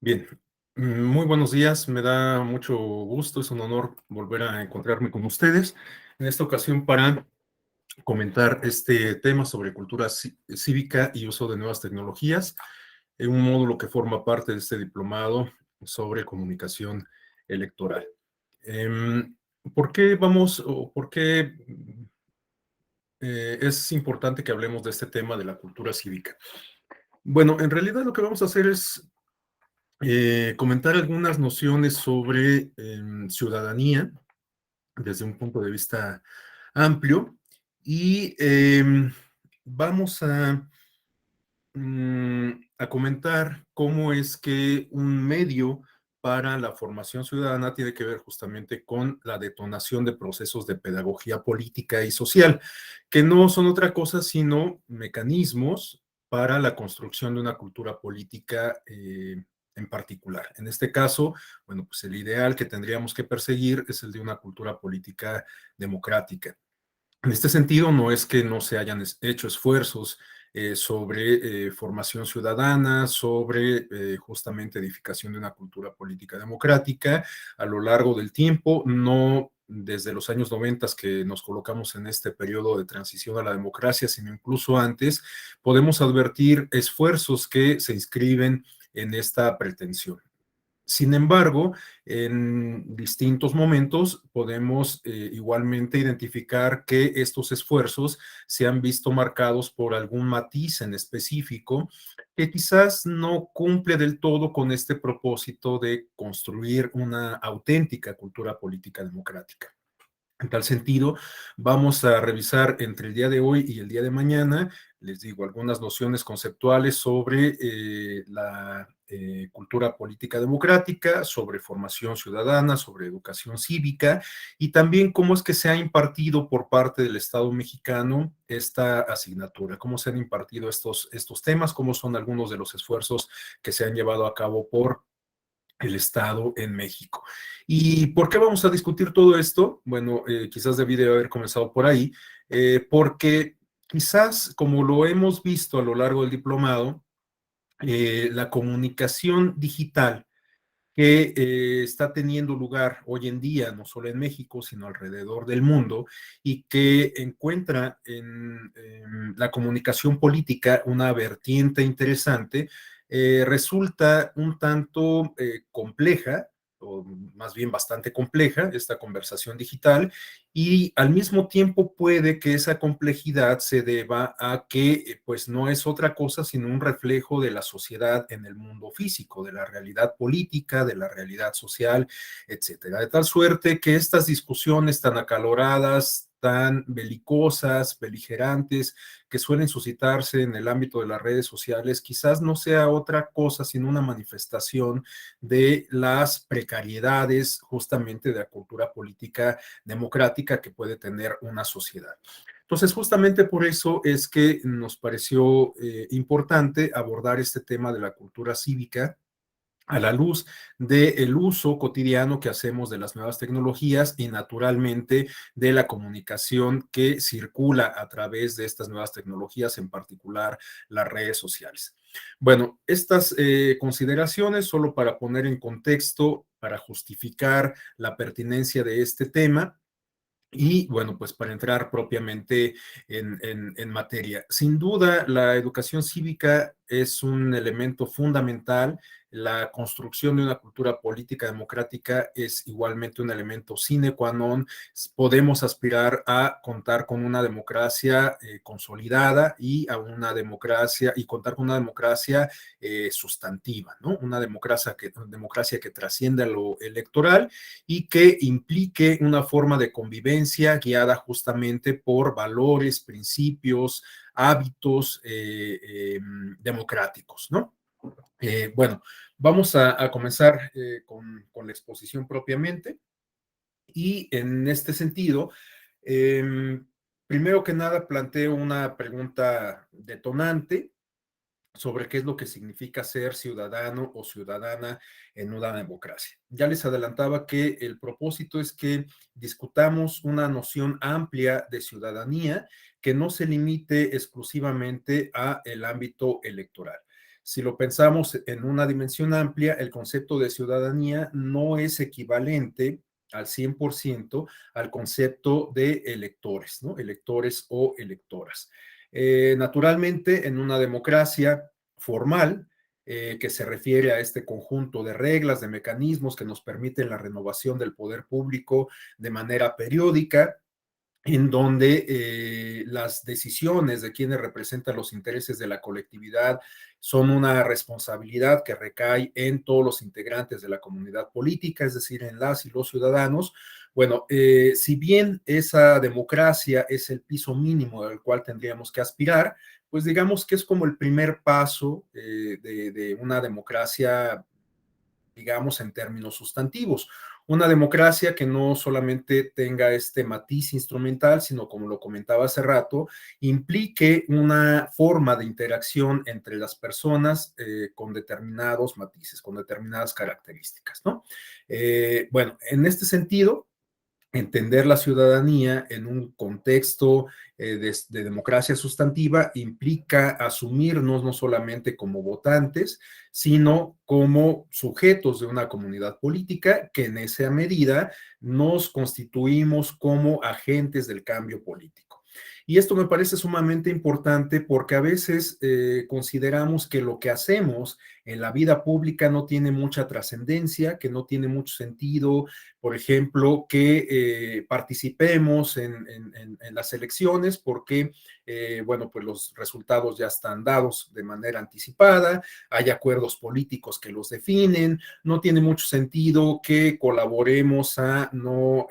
Bien, muy buenos días, me da mucho gusto, es un honor volver a encontrarme con ustedes, en esta ocasión para comentar este tema sobre cultura cívica y uso de nuevas tecnologías, en un módulo que forma parte de este diplomado sobre comunicación electoral. Em, ¿Por qué vamos o por qué es importante que hablemos de este tema de la cultura cívica? Bueno, en realidad lo que vamos a hacer es comentar algunas nociones sobre ciudadanía desde un punto de vista amplio y vamos a comentar cómo es que un medio para la formación ciudadana tiene que ver justamente con la detonación de procesos de pedagogía política y social, que no son otra cosa sino mecanismos para la construcción de una cultura política en particular. En este caso, bueno, pues el ideal que tendríamos que perseguir es el de una cultura política democrática. En este sentido, no es que no se hayan hecho esfuerzos sobre formación ciudadana, sobre justamente edificación de una cultura política democrática a lo largo del tiempo, no desde los años 90 que nos colocamos en este periodo de transición a la democracia, sino incluso antes, podemos advertir esfuerzos que se inscriben en esta pretensión. Sin embargo, en distintos momentos podemos igualmente identificar que estos esfuerzos se han visto marcados por algún matiz en específico que quizás no cumple del todo con este propósito de construir una auténtica cultura política democrática. En tal sentido, vamos a revisar entre el día de hoy y el día de mañana, les digo, algunas nociones conceptuales sobre la cultura política democrática, sobre formación ciudadana, sobre educación cívica y también cómo es que se ha impartido por parte del Estado mexicano esta asignatura, cómo se han impartido estos temas, cómo son algunos de los esfuerzos que se han llevado a cabo por el Estado en México. ¿Y por qué vamos a discutir todo esto? Bueno, quizás debí de haber comenzado por ahí, porque quizás como lo hemos visto a lo largo del diplomado, la comunicación digital que está teniendo lugar hoy en día, no solo en México, sino alrededor del mundo, y que encuentra en la comunicación política una vertiente interesante, resulta un tanto compleja, o más bien bastante compleja, esta conversación digital, y al mismo tiempo puede que esa complejidad se deba a que pues no es otra cosa sino un reflejo de la sociedad en el mundo físico, de la realidad política, de la realidad social, etcétera. De tal suerte que estas discusiones tan acaloradas, tan belicosas, beligerantes, que suelen suscitarse en el ámbito de las redes sociales, quizás no sea otra cosa sino una manifestación de las precariedades justamente de la cultura política democrática que puede tener una sociedad. Entonces, justamente por eso es que nos pareció importante abordar este tema de la cultura cívica a la luz del uso cotidiano que hacemos de las nuevas tecnologías y naturalmente de la comunicación que circula a través de estas nuevas tecnologías, en particular las redes sociales. Bueno, estas consideraciones solo para poner en contexto, para justificar la pertinencia de este tema. Y bueno, pues para entrar propiamente en materia. Sin duda, la educación cívica es un elemento fundamental. La construcción de una cultura política democrática es igualmente un elemento sine qua non. Podemos aspirar a contar con una democracia consolidada y a una democracia y contar con una democracia sustantiva, ¿no? Democracia que trascienda lo electoral y que implique una forma de convivencia guiada justamente por valores, principios, hábitos democráticos, ¿no? Bueno, vamos a comenzar con la exposición propiamente y en este sentido, eh, primero que nada planteo una pregunta detonante sobre qué es lo que significa ser ciudadano o ciudadana en una democracia. Ya les adelantaba que el propósito es que discutamos una noción amplia de ciudadanía que no se limite exclusivamente a el ámbito electoral. Si lo pensamos en una dimensión amplia, el concepto de ciudadanía no es equivalente al 100% al concepto de electores, ¿no? Electores o electoras. Naturalmente, en una democracia formal, que se refiere a este conjunto de reglas, de mecanismos que nos permiten la renovación del poder público de manera periódica, en donde las decisiones de quienes representan los intereses de la colectividad son una responsabilidad que recae en todos los integrantes de la comunidad política, es decir, en las y los ciudadanos. Bueno, si bien esa democracia es el piso mínimo al cual tendríamos que aspirar, pues digamos que es como el primer paso de una democracia, digamos, en términos sustantivos. Una democracia que no solamente tenga este matiz instrumental, sino, como lo comentaba hace rato, implique una forma de interacción entre las personas con determinados matices, con determinadas características, ¿no? Bueno, en este sentido, entender la ciudadanía en un contexto de democracia sustantiva implica asumirnos no solamente como votantes, sino como sujetos de una comunidad política que en esa medida nos constituimos como agentes del cambio político. Y esto me parece sumamente importante porque a veces consideramos que lo que hacemos en la vida pública no tiene mucha trascendencia, que no tiene mucho sentido, por ejemplo, que participemos en las elecciones porque, bueno, pues los resultados ya están dados de manera anticipada, hay acuerdos políticos que los definen, no tiene mucho sentido que colaboremos a no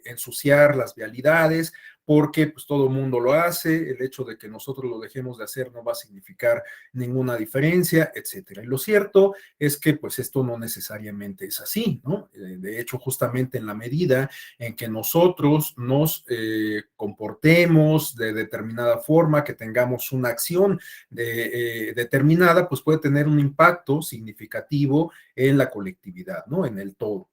ensuciar las vialidades, porque pues todo el mundo lo hace, el hecho de que nosotros lo dejemos de hacer no va a significar ninguna diferencia, etcétera. Y lo cierto es que pues esto no necesariamente es así, ¿no? De hecho, justamente en la medida en que nosotros nos comportemos de determinada forma, que tengamos una acción determinada, pues puede tener un impacto significativo en la colectividad, ¿no? En el todo.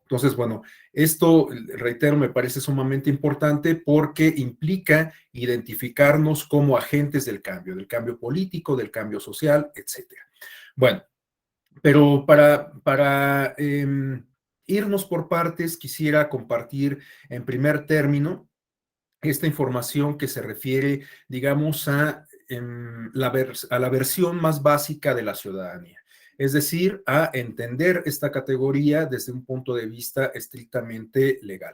Entonces, bueno, esto, reitero, me parece sumamente importante porque implica identificarnos como agentes del cambio político, del cambio social, etcétera. Bueno, pero para irnos por partes, quisiera compartir en primer término esta información que se refiere, digamos, a la versión más básica de la ciudadanía, es decir, a entender esta categoría desde un punto de vista estrictamente legal.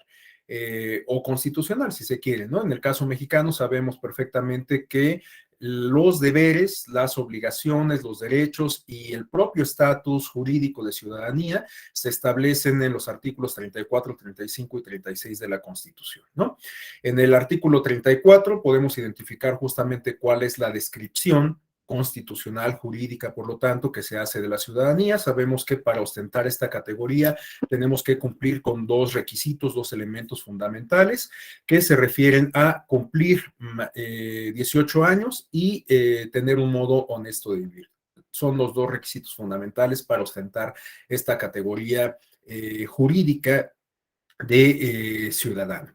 O constitucional, si se quiere, ¿no? En el caso mexicano sabemos perfectamente que los deberes, las obligaciones, los derechos y el propio estatus jurídico de ciudadanía se establecen en los artículos 34, 35 y 36 de la Constitución, ¿no? En el artículo 34 podemos identificar justamente cuál es la descripción constitucional, jurídica, por lo tanto, que se hace de la ciudadanía. Sabemos que para ostentar esta categoría tenemos que cumplir con dos requisitos, dos elementos fundamentales que se refieren a cumplir 18 años y tener un modo honesto de vivir. Son los dos requisitos fundamentales para ostentar esta categoría jurídica de ciudadano.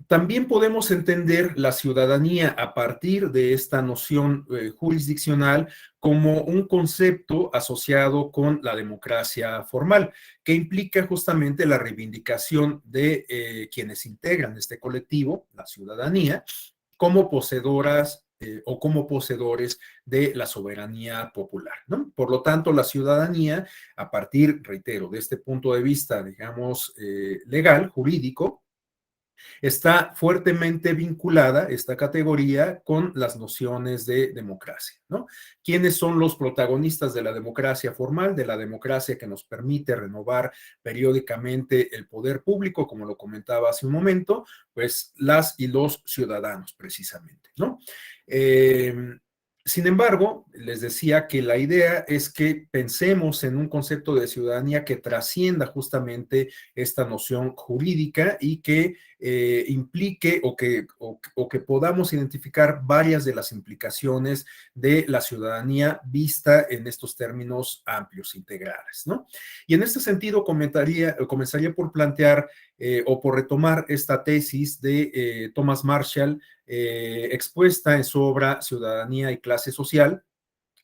También podemos entender la ciudadanía a partir de esta noción jurisdiccional como un concepto asociado con la democracia formal, que implica justamente la reivindicación de quienes integran este colectivo, la ciudadanía, como poseedoras o como poseedores de la soberanía popular, ¿no? Por lo tanto, la ciudadanía, a partir, reitero, de este punto de vista, digamos, legal, jurídico, está fuertemente vinculada esta categoría con las nociones de democracia, ¿no? ¿Quiénes son los protagonistas de la democracia formal, de la democracia que nos permite renovar periódicamente el poder público, como lo comentaba hace un momento? Pues las y los ciudadanos, precisamente, ¿no? Sin embargo, les decía que la idea es que pensemos en un concepto de ciudadanía que trascienda justamente esta noción jurídica y que implique o que podamos identificar varias de las implicaciones de la ciudadanía vista en estos términos amplios, integrales, ¿no? Y en este sentido comenzaría por plantear o por retomar esta tesis de Thomas Marshall expuesta en su obra Ciudadanía y Clase Social,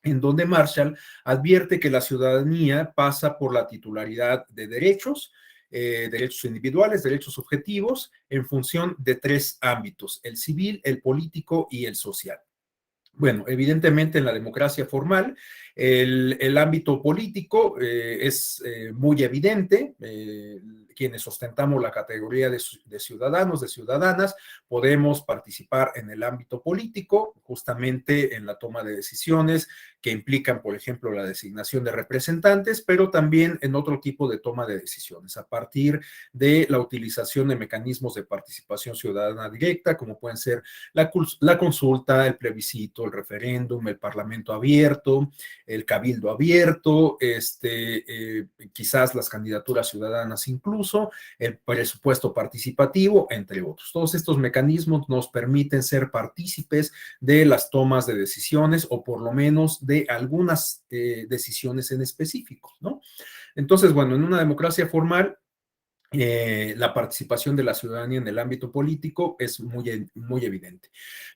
en donde Marshall advierte que la ciudadanía pasa por la titularidad de derechos, derechos individuales, derechos subjetivos, en función de tres ámbitos: el civil, el político y el social. Bueno, evidentemente en la democracia formal el ámbito político es muy evidente. Quienes ostentamos la categoría de ciudadanos, de ciudadanas, podemos participar en el ámbito político, justamente en la toma de decisiones que implican, por ejemplo, la designación de representantes, pero también en otro tipo de toma de decisiones, a partir de la utilización de mecanismos de participación ciudadana directa, como pueden ser la consulta, el plebiscito, el referéndum, el parlamento abierto, el cabildo abierto, quizás las candidaturas ciudadanas incluso, el presupuesto participativo, entre otros. Todos estos mecanismos nos permiten ser partícipes de las tomas de decisiones, o por lo menos de algunas decisiones en específico, ¿no? Entonces, bueno, en una democracia formal, la participación de la ciudadanía en el ámbito político es muy evidente.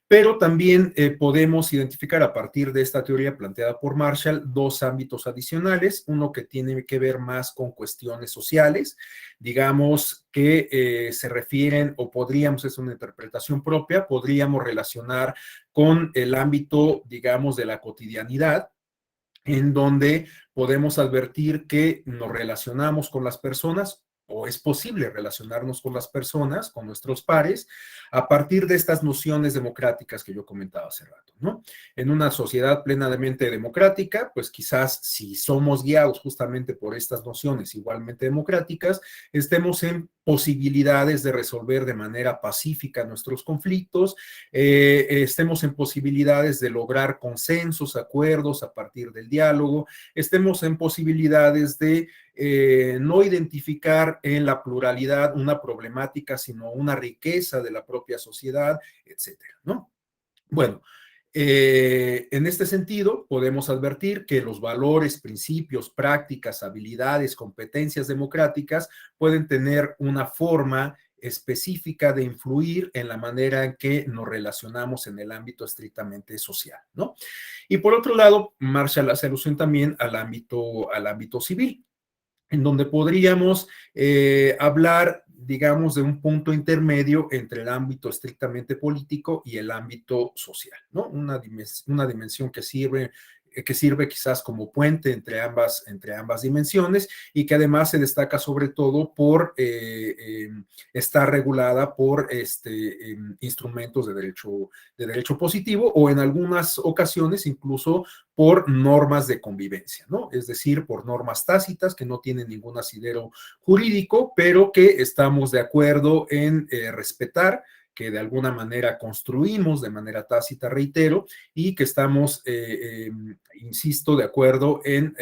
Pero también podemos identificar, a partir de esta teoría planteada por Marshall, dos ámbitos adicionales: uno que tiene que ver más con cuestiones sociales, digamos que se refieren, o podríamos, es una interpretación propia, podríamos relacionar con el ámbito, digamos, de la cotidianidad, en donde podemos advertir que nos relacionamos con las personas, o es posible relacionarnos con las personas, con nuestros pares, a partir de estas nociones democráticas que yo comentaba hace rato, ¿no? En una sociedad plenamente democrática, pues quizás, si somos guiados justamente por estas nociones igualmente democráticas, estemos en posibilidades de resolver de manera pacífica nuestros conflictos, estemos en posibilidades de lograr consensos, acuerdos a partir del diálogo, estemos en posibilidades de no identificar en la pluralidad una problemática, sino una riqueza de la propia sociedad, etcétera, ¿no? Bueno, en este sentido, podemos advertir que los valores, principios, prácticas, habilidades, competencias democráticas pueden tener una forma específica de influir en la manera en que nos relacionamos en el ámbito estrictamente social, ¿no? Y por otro lado, Marshall hace alusión también al ámbito civil, en donde podríamos hablar, digamos, de un punto intermedio entre el ámbito estrictamente político y el ámbito social, ¿no? Una dimensión que sirve quizás como puente entre ambas dimensiones, y que además se destaca sobre todo por estar regulada por instrumentos de derecho positivo, o en algunas ocasiones incluso por normas de convivencia, ¿no? Es decir, por normas tácitas que no tienen ningún asidero jurídico, pero que estamos de acuerdo en respetar, que de alguna manera construimos de manera tácita, reitero, y que estamos, insisto, de acuerdo en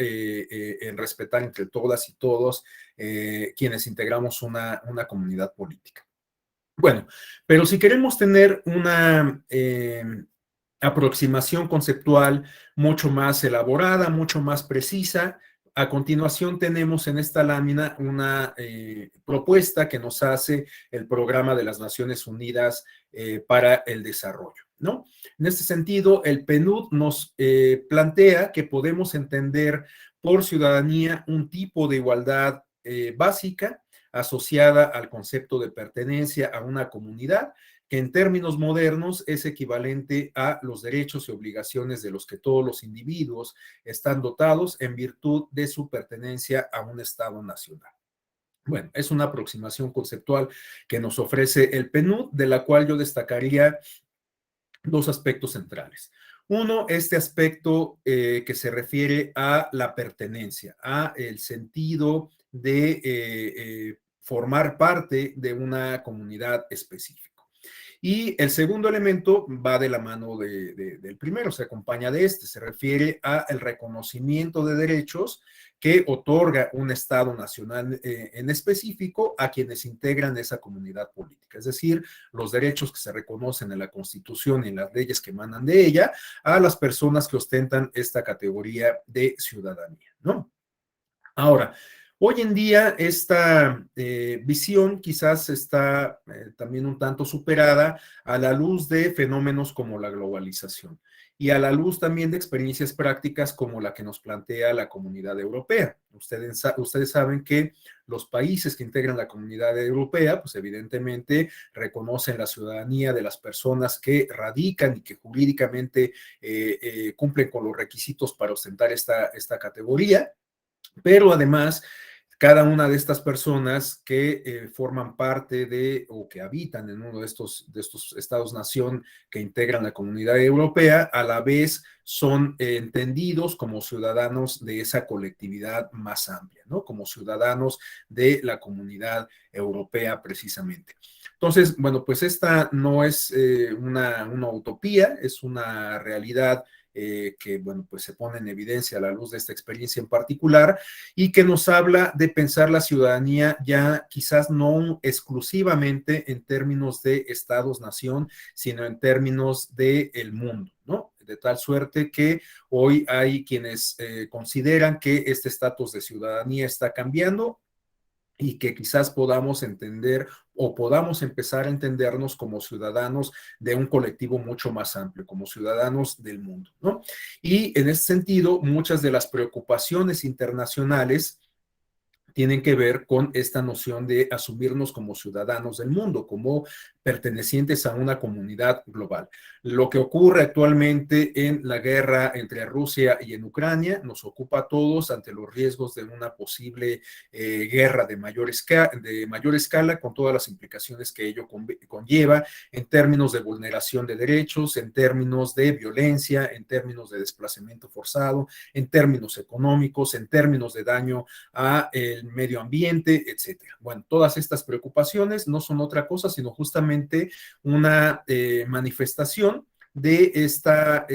respetar entre todas y todos quienes integramos una comunidad política. Bueno, pero si queremos tener una aproximación conceptual mucho más elaborada, mucho más precisa, a continuación tenemos en esta lámina una propuesta que nos hace el Programa de las Naciones Unidas para el Desarrollo, ¿no? En este sentido, el PNUD nos plantea que podemos entender por ciudadanía un tipo de igualdad básica, asociada al concepto de pertenencia a una comunidad, que en términos modernos es equivalente a los derechos y obligaciones de los que todos los individuos están dotados en virtud de su pertenencia a un Estado nacional. Bueno, es una aproximación conceptual que nos ofrece el PNUD, de la cual yo destacaría dos aspectos centrales. Uno, este aspecto que se refiere a la pertenencia, a el sentido de formar parte de una comunidad específica. Y el segundo elemento va de la mano del primero, se acompaña de este, se refiere al reconocimiento de derechos que otorga un Estado nacional en específico a quienes integran esa comunidad política, es decir, los derechos que se reconocen en la Constitución y en las leyes que emanan de ella a las personas que ostentan esta categoría de ciudadanía, ¿no? Ahora, Hoy en día esta visión quizás está también un tanto superada a la luz de fenómenos como la globalización y a la luz también de experiencias prácticas como la que nos plantea la Comunidad Europea. Ustedes saben que los países que integran la Comunidad Europea, pues evidentemente reconocen la ciudadanía de las personas que radican y que jurídicamente cumplen con los requisitos para ostentar esta categoría, pero además cada una de estas personas que forman parte de o que habitan en uno de estos estados-nación que integran la Comunidad Europea, a la vez son entendidos como ciudadanos de esa colectividad más amplia, ¿no? Como ciudadanos de la Comunidad Europea precisamente. Entonces, bueno, pues esta no es una utopía, es una realidad que, bueno, pues se pone en evidencia a la luz de esta experiencia en particular y que nos habla de pensar la ciudadanía ya quizás no exclusivamente en términos de estados-nación, sino en términos del mundo, ¿no? De tal suerte que hoy hay quienes consideran que este estatus de ciudadanía está cambiando y que quizás podamos entender o podamos empezar a entendernos como ciudadanos de un colectivo mucho más amplio, como ciudadanos del mundo, ¿no? Y en ese sentido, muchas de las preocupaciones internacionales tienen que ver con esta noción de asumirnos como ciudadanos del mundo, como pertenecientes a una comunidad global. Lo que ocurre actualmente en la guerra entre Rusia y en Ucrania nos ocupa a todos ante los riesgos de una posible guerra de mayor escala, con todas las implicaciones que ello conlleva en términos de vulneración de derechos, en términos de violencia, en términos de desplazamiento forzado, en términos económicos, en términos de daño a el medio ambiente, etcétera. Bueno, todas estas preocupaciones no son otra cosa, sino justamente una manifestación de esta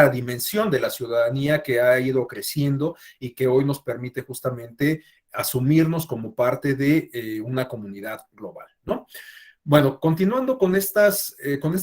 dimensión de la ciudadanía que ha ido creciendo y que hoy nos permite justamente asumirnos como parte de una comunidad global, ¿no? Bueno, continuando con esta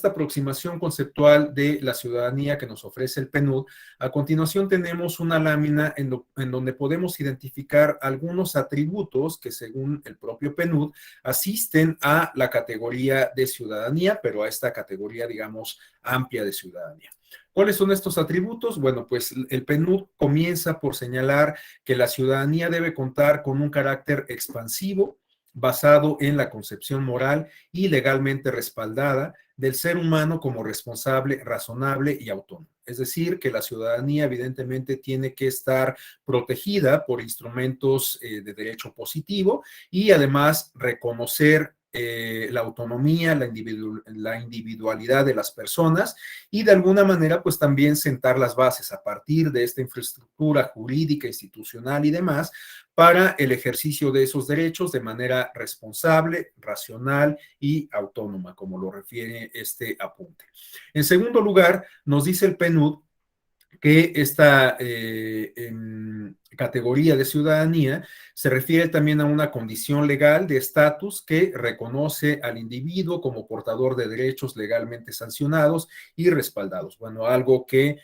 aproximación conceptual de la ciudadanía que nos ofrece el PNUD, a continuación tenemos una lámina en donde podemos identificar algunos atributos que según el propio PNUD asisten a la categoría de ciudadanía, pero a esta categoría, digamos, amplia de ciudadanía. ¿Cuáles son estos atributos? Bueno, pues el PNUD comienza por señalar que la ciudadanía debe contar con un carácter expansivo, basado en la concepción moral y legalmente respaldada del ser humano como responsable, razonable y autónomo. Es decir, que la ciudadanía evidentemente tiene que estar protegida por instrumentos de derecho positivo y además reconocer la autonomía, la individualidad de las personas y de alguna manera pues también sentar las bases a partir de esta infraestructura jurídica, institucional y demás para el ejercicio de esos derechos de manera responsable, racional y autónoma, como lo refiere este apunte. En segundo lugar, nos dice el PNUD que esta categoría de ciudadanía se refiere también a una condición legal de estatus que reconoce al individuo como portador de derechos legalmente sancionados y respaldados. Bueno, algo que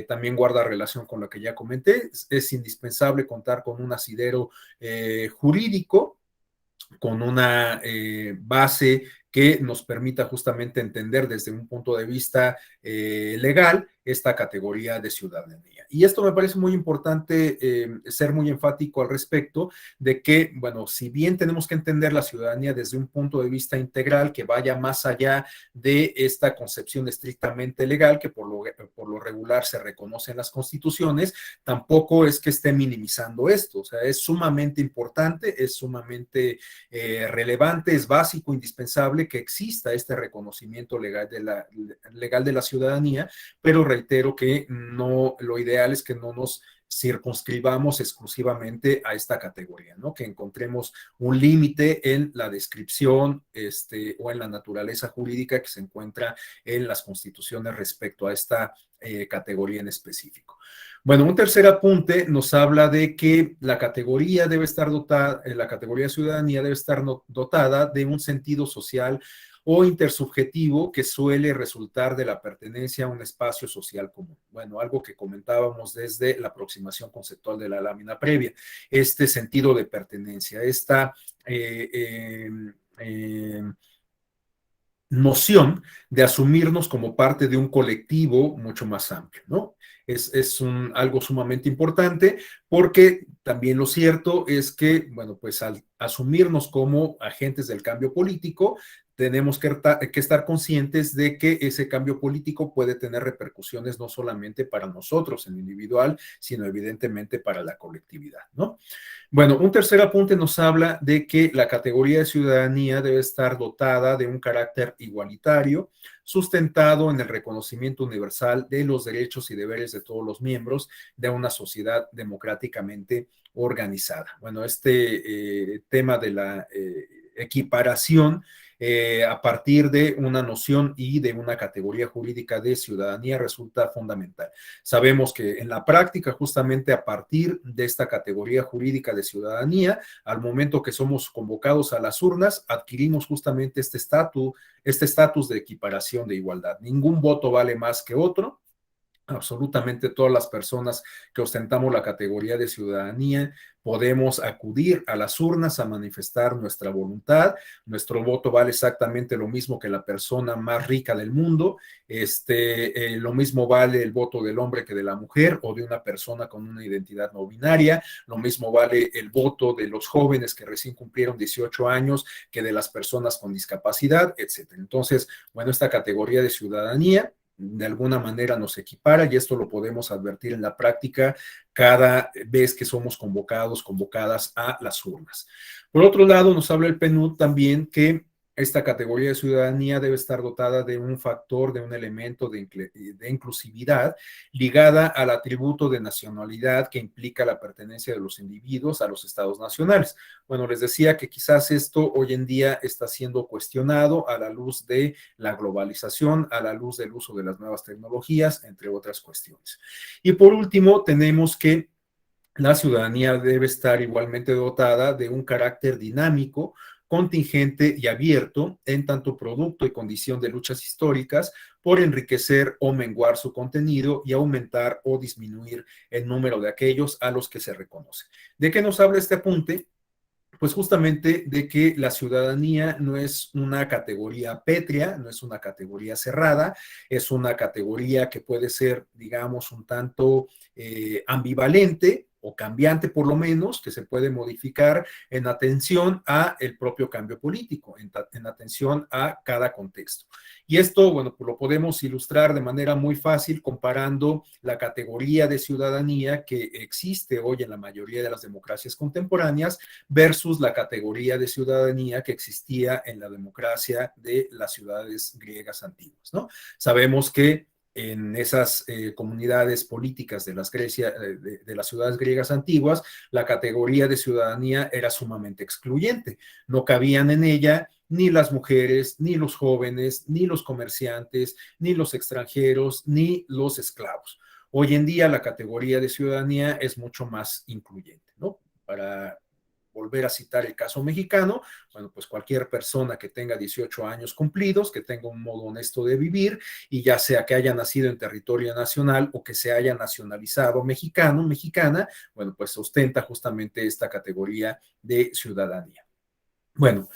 también guarda relación con lo que ya comenté, es indispensable contar con un asidero jurídico, con una base que nos permita justamente entender desde un punto de vista legal esta categoría de ciudadanía. Y esto me parece muy importante ser muy enfático al respecto de que, bueno, si bien tenemos que entender la ciudadanía desde un punto de vista integral que vaya más allá de esta concepción estrictamente legal que por lo regular se reconoce en las constituciones, tampoco es que esté minimizando esto. O sea, es sumamente importante, es sumamente relevante, es básico, indispensable que exista este reconocimiento legal de la ciudadanía, pero reitero que no, lo ideal es que no nos circunscribamos exclusivamente a esta categoría, ¿no? Que encontremos un límite en la descripción o en la naturaleza jurídica que se encuentra en las constituciones respecto a esta categoría en específico. Bueno, un tercer apunte nos habla de que la categoría debe estar dotada, la categoría de ciudadanía debe estar dotada de un sentido social o intersubjetivo que suele resultar de la pertenencia a un espacio social común. Bueno, algo que comentábamos desde la aproximación conceptual de la lámina previa, este sentido de pertenencia, esta eh, eh, eh, noción de asumirnos como parte de un colectivo mucho más amplio, ¿no? Algo sumamente importante porque también lo cierto es que, bueno, pues al asumirnos como agentes del cambio político, tenemos que estar conscientes de que ese cambio político puede tener repercusiones no solamente para nosotros en lo individual, sino evidentemente para la colectividad, ¿no? Bueno, un tercer apunte nos habla de que la categoría de ciudadanía debe estar dotada de un carácter igualitario, sustentado en el reconocimiento universal de los derechos y deberes de todos los miembros de una sociedad democráticamente organizada. Bueno, este tema de la equiparación a partir de una noción y de una categoría jurídica de ciudadanía resulta fundamental. Sabemos que en la práctica, justamente a partir de esta categoría jurídica de ciudadanía, al momento que somos convocados a las urnas, adquirimos justamente este estatus de equiparación de igualdad. Ningún voto vale más que otro. Absolutamente todas las personas que ostentamos la categoría de ciudadanía podemos acudir a las urnas a manifestar nuestra voluntad. Nuestro voto vale exactamente lo mismo que la persona más rica del mundo. Lo mismo vale el voto del hombre que de la mujer o de una persona con una identidad no binaria. Lo mismo vale el voto de los jóvenes que recién cumplieron 18 años que de las personas con discapacidad, etcétera. Entonces, bueno, esta categoría de ciudadanía de alguna manera nos equipara y esto lo podemos advertir en la práctica cada vez que somos convocadas a las urnas. Por otro lado, nos habla el PNUD también que esta categoría de ciudadanía debe estar dotada de un factor, de un elemento de inclusividad ligada al atributo de nacionalidad que implica la pertenencia de los individuos a los estados nacionales. Bueno, les decía que quizás esto hoy en día está siendo cuestionado a la luz de la globalización, a la luz del uso de las nuevas tecnologías, entre otras cuestiones. Y por último, tenemos que la ciudadanía debe estar igualmente dotada de un carácter dinámico, contingente y abierto, en tanto producto y condición de luchas históricas, por enriquecer o menguar su contenido y aumentar o disminuir el número de aquellos a los que se reconoce. ¿De qué nos habla este apunte? Pues justamente de que la ciudadanía no es una categoría pétrea, no es una categoría cerrada, es una categoría que puede ser, digamos, un tanto ambivalente o cambiante por lo menos, que se puede modificar en atención a el propio cambio político, en atención a cada contexto. Y esto, bueno, pues lo podemos ilustrar de manera muy fácil comparando la categoría de ciudadanía que existe hoy en la mayoría de las democracias contemporáneas versus la categoría de ciudadanía que existía en la democracia de las ciudades griegas antiguas, ¿no? Sabemos que en esas comunidades políticas de las ciudades griegas antiguas, la categoría de ciudadanía era sumamente excluyente. No cabían en ella ni las mujeres, ni los jóvenes, ni los comerciantes, ni los extranjeros, ni los esclavos. Hoy en día la categoría de ciudadanía es mucho más incluyente, ¿no? Para volver a citar el caso mexicano, bueno, pues cualquier persona que tenga 18 años cumplidos, que tenga un modo honesto de vivir y ya sea que haya nacido en territorio nacional o que se haya nacionalizado mexicano, mexicana, bueno, pues ostenta justamente esta categoría de ciudadanía. Bueno,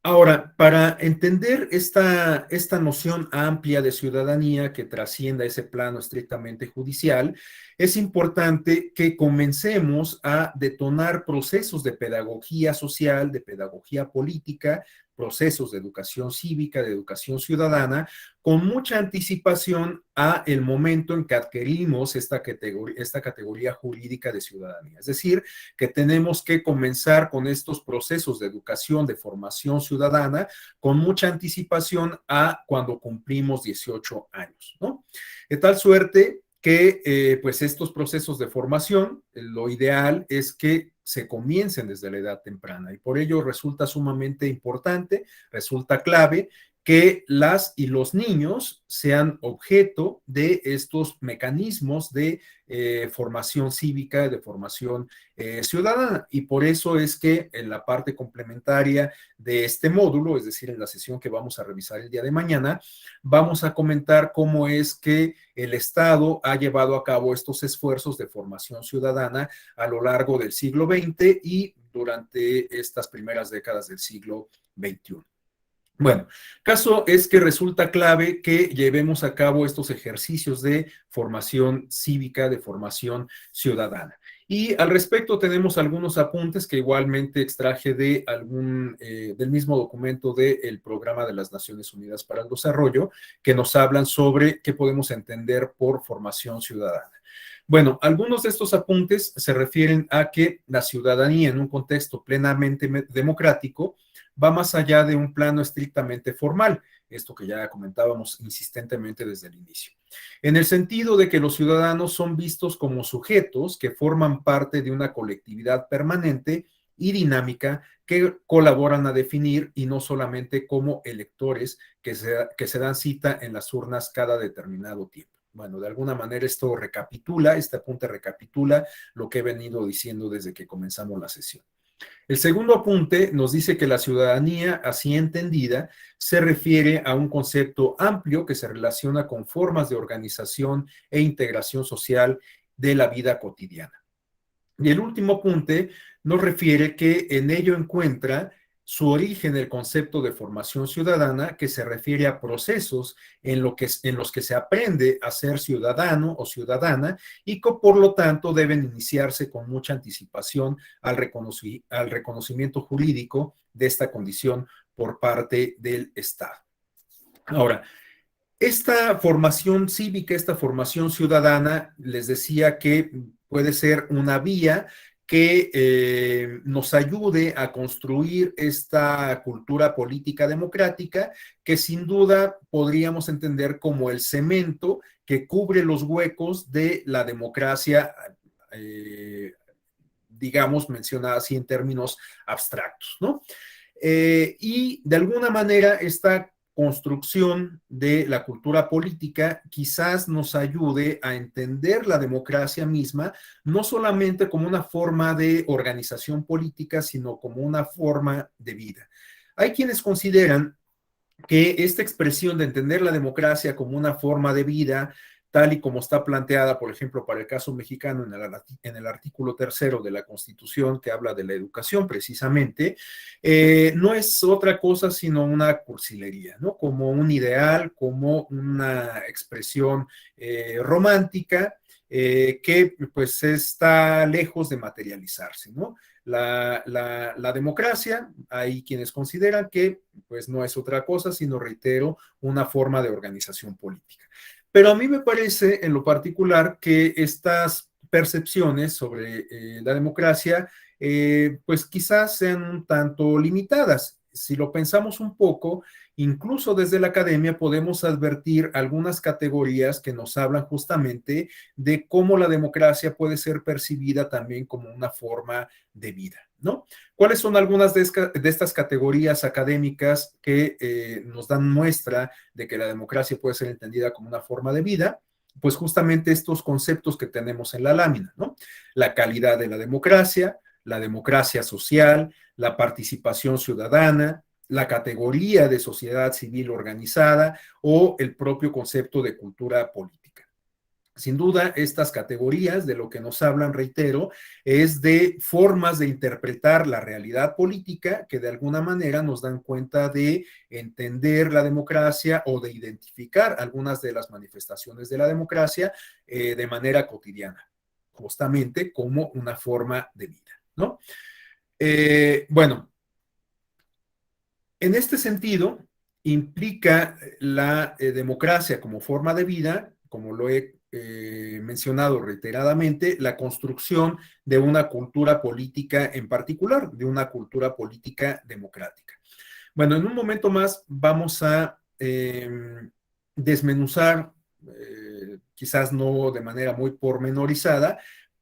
ahora, para entender esta noción amplia de ciudadanía que trascienda ese plano estrictamente judicial, es importante que comencemos a detonar procesos de pedagogía social, de pedagogía política, procesos de educación cívica, de educación ciudadana, con mucha anticipación a el momento en que adquirimos esta categoría jurídica de ciudadanía. Es decir, que tenemos que comenzar con estos procesos de educación, de formación ciudadana, con mucha anticipación a cuando cumplimos 18 años, ¿no? De tal suerte que pues estos procesos de formación, lo ideal es que se comiencen desde la edad temprana y por ello resulta sumamente importante, resulta clave que las y los niños sean objeto de estos mecanismos de formación cívica, de formación ciudadana. Y por eso es que en la parte complementaria de este módulo, es decir, en la sesión que vamos a revisar el día de mañana, vamos a comentar cómo es que el Estado ha llevado a cabo estos esfuerzos de formación ciudadana a lo largo del siglo XX y durante estas primeras décadas del siglo XXI. Bueno, caso es que resulta clave que llevemos a cabo estos ejercicios de formación cívica, de formación ciudadana. Y al respecto tenemos algunos apuntes que igualmente extraje de del mismo documento del Programa de las Naciones Unidas para el Desarrollo, que nos hablan sobre qué podemos entender por formación ciudadana. Bueno, algunos de estos apuntes se refieren a que la ciudadanía en un contexto plenamente democrático va más allá de un plano estrictamente formal, esto que ya comentábamos insistentemente desde el inicio, en el sentido de que los ciudadanos son vistos como sujetos que forman parte de una colectividad permanente y dinámica que colaboran a definir y no solamente como electores que se dan cita en las urnas cada determinado tiempo. Bueno, de alguna manera esto recapitula, este apunte recapitula lo que he venido diciendo desde que comenzamos la sesión. El segundo apunte nos dice que la ciudadanía, así entendida, se refiere a un concepto amplio que se relaciona con formas de organización e integración social de la vida cotidiana. Y el último apunte nos refiere que en ello encuentra su origen el concepto de formación ciudadana, que se refiere a procesos en los que se aprende a ser ciudadano o ciudadana y que por lo tanto deben iniciarse con mucha anticipación al reconocimiento jurídico de esta condición por parte del Estado. Ahora, esta formación cívica, esta formación ciudadana, les decía que puede ser una vía que nos ayude a construir esta cultura política democrática que sin duda podríamos entender como el cemento que cubre los huecos de la democracia, digamos, mencionada así en términos abstractos, ¿no? Y de alguna manera esta construcción de la cultura política quizás nos ayude a entender la democracia misma, no solamente como una forma de organización política, sino como una forma de vida. Hay quienes consideran que esta expresión de entender la democracia como una forma de vida, tal y como está planteada, por ejemplo, para el caso mexicano en el artículo 3 de la Constitución, que habla de la educación precisamente, no es otra cosa sino una cursilería, ¿no? Como un ideal, como una expresión romántica, que pues está lejos de materializarse, ¿no? La democracia, hay quienes consideran que pues no es otra cosa, sino, reitero, una forma de organización política. Pero a mí me parece en lo particular que estas percepciones sobre la democracia, pues quizás sean un tanto limitadas. Si lo pensamos un poco, incluso desde la academia podemos advertir algunas categorías que nos hablan justamente de cómo la democracia puede ser percibida también como una forma de vida, ¿no? ¿Cuáles son algunas de estas categorías académicas que nos dan muestra de que la democracia puede ser entendida como una forma de vida? Pues justamente estos conceptos que tenemos en la lámina, ¿no? La calidad de la democracia social, la participación ciudadana, la categoría de sociedad civil organizada o el propio concepto de cultura política. Sin duda, estas categorías de lo que nos hablan, reitero, es de formas de interpretar la realidad política que de alguna manera nos dan cuenta de entender la democracia o de identificar algunas de las manifestaciones de la democracia de manera cotidiana, justamente como una forma de vida, ¿no? Bueno, en este sentido, implica la democracia como forma de vida, como lo he mencionado reiteradamente, la construcción de una cultura política en particular, de una cultura política democrática. Bueno, en un momento más vamos a desmenuzar, quizás no de manera muy pormenorizada,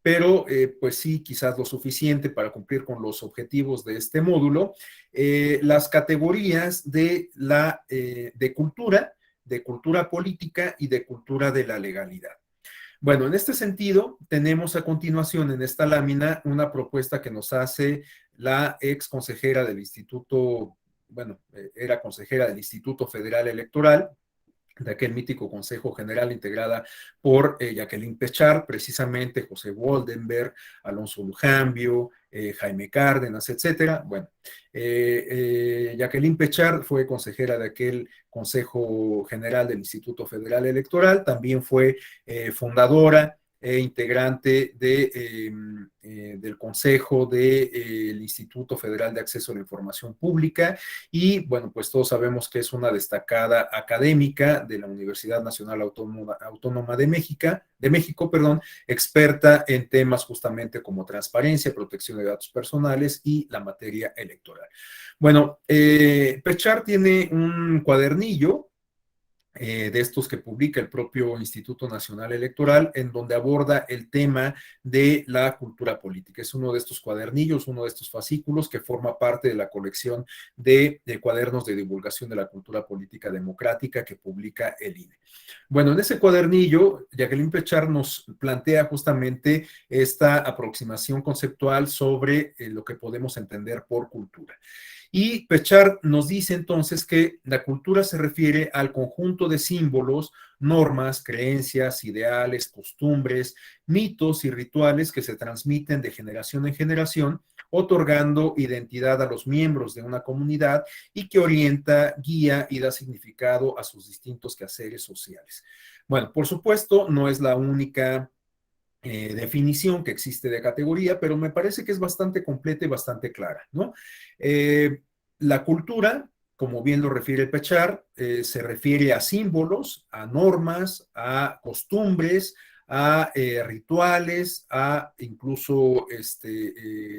pero pues sí, quizás lo suficiente para cumplir con los objetivos de este módulo, las categorías de cultura política y de cultura de la legalidad. Bueno, en este sentido, tenemos a continuación en esta lámina una propuesta que nos hace la ex consejera del Instituto, bueno, era consejera del Instituto Federal Electoral, de aquel mítico Consejo General integrada por Jacqueline Pechard, precisamente José Woldenberg, Alonso Lujambio, Jaime Cárdenas, etcétera. Bueno, Jacqueline Pechard fue consejera de aquel Consejo General del Instituto Federal Electoral, también fue fundadora e integrante del Consejo del Instituto Federal de Acceso a la Información Pública y bueno, pues todos sabemos que es una destacada académica de la Universidad Nacional Autónoma de México, perdón, experta en temas justamente como transparencia, protección de datos personales y la materia electoral. Bueno, Pechard tiene un cuadernillo de estos que publica el propio Instituto Nacional Electoral, en donde aborda el tema de la cultura política. Es uno de estos cuadernillos, uno de estos fascículos que forma parte de la colección de cuadernos de divulgación de la cultura política democrática que publica el INE. Bueno, en ese cuadernillo, Jacqueline Pechard nos plantea justamente esta aproximación conceptual sobre lo que podemos entender por cultura. Y Pechard nos dice entonces que la cultura se refiere al conjunto de símbolos, normas, creencias, ideales, costumbres, mitos y rituales que se transmiten de generación en generación, otorgando identidad a los miembros de una comunidad y que orienta, guía y da significado a sus distintos quehaceres sociales. Bueno, por supuesto, no es la única definición que existe de categoría, pero me parece que es bastante completa y bastante clara, ¿no? La cultura, como bien lo refiere Pechard, se refiere a símbolos, a normas, a costumbres, a rituales, a incluso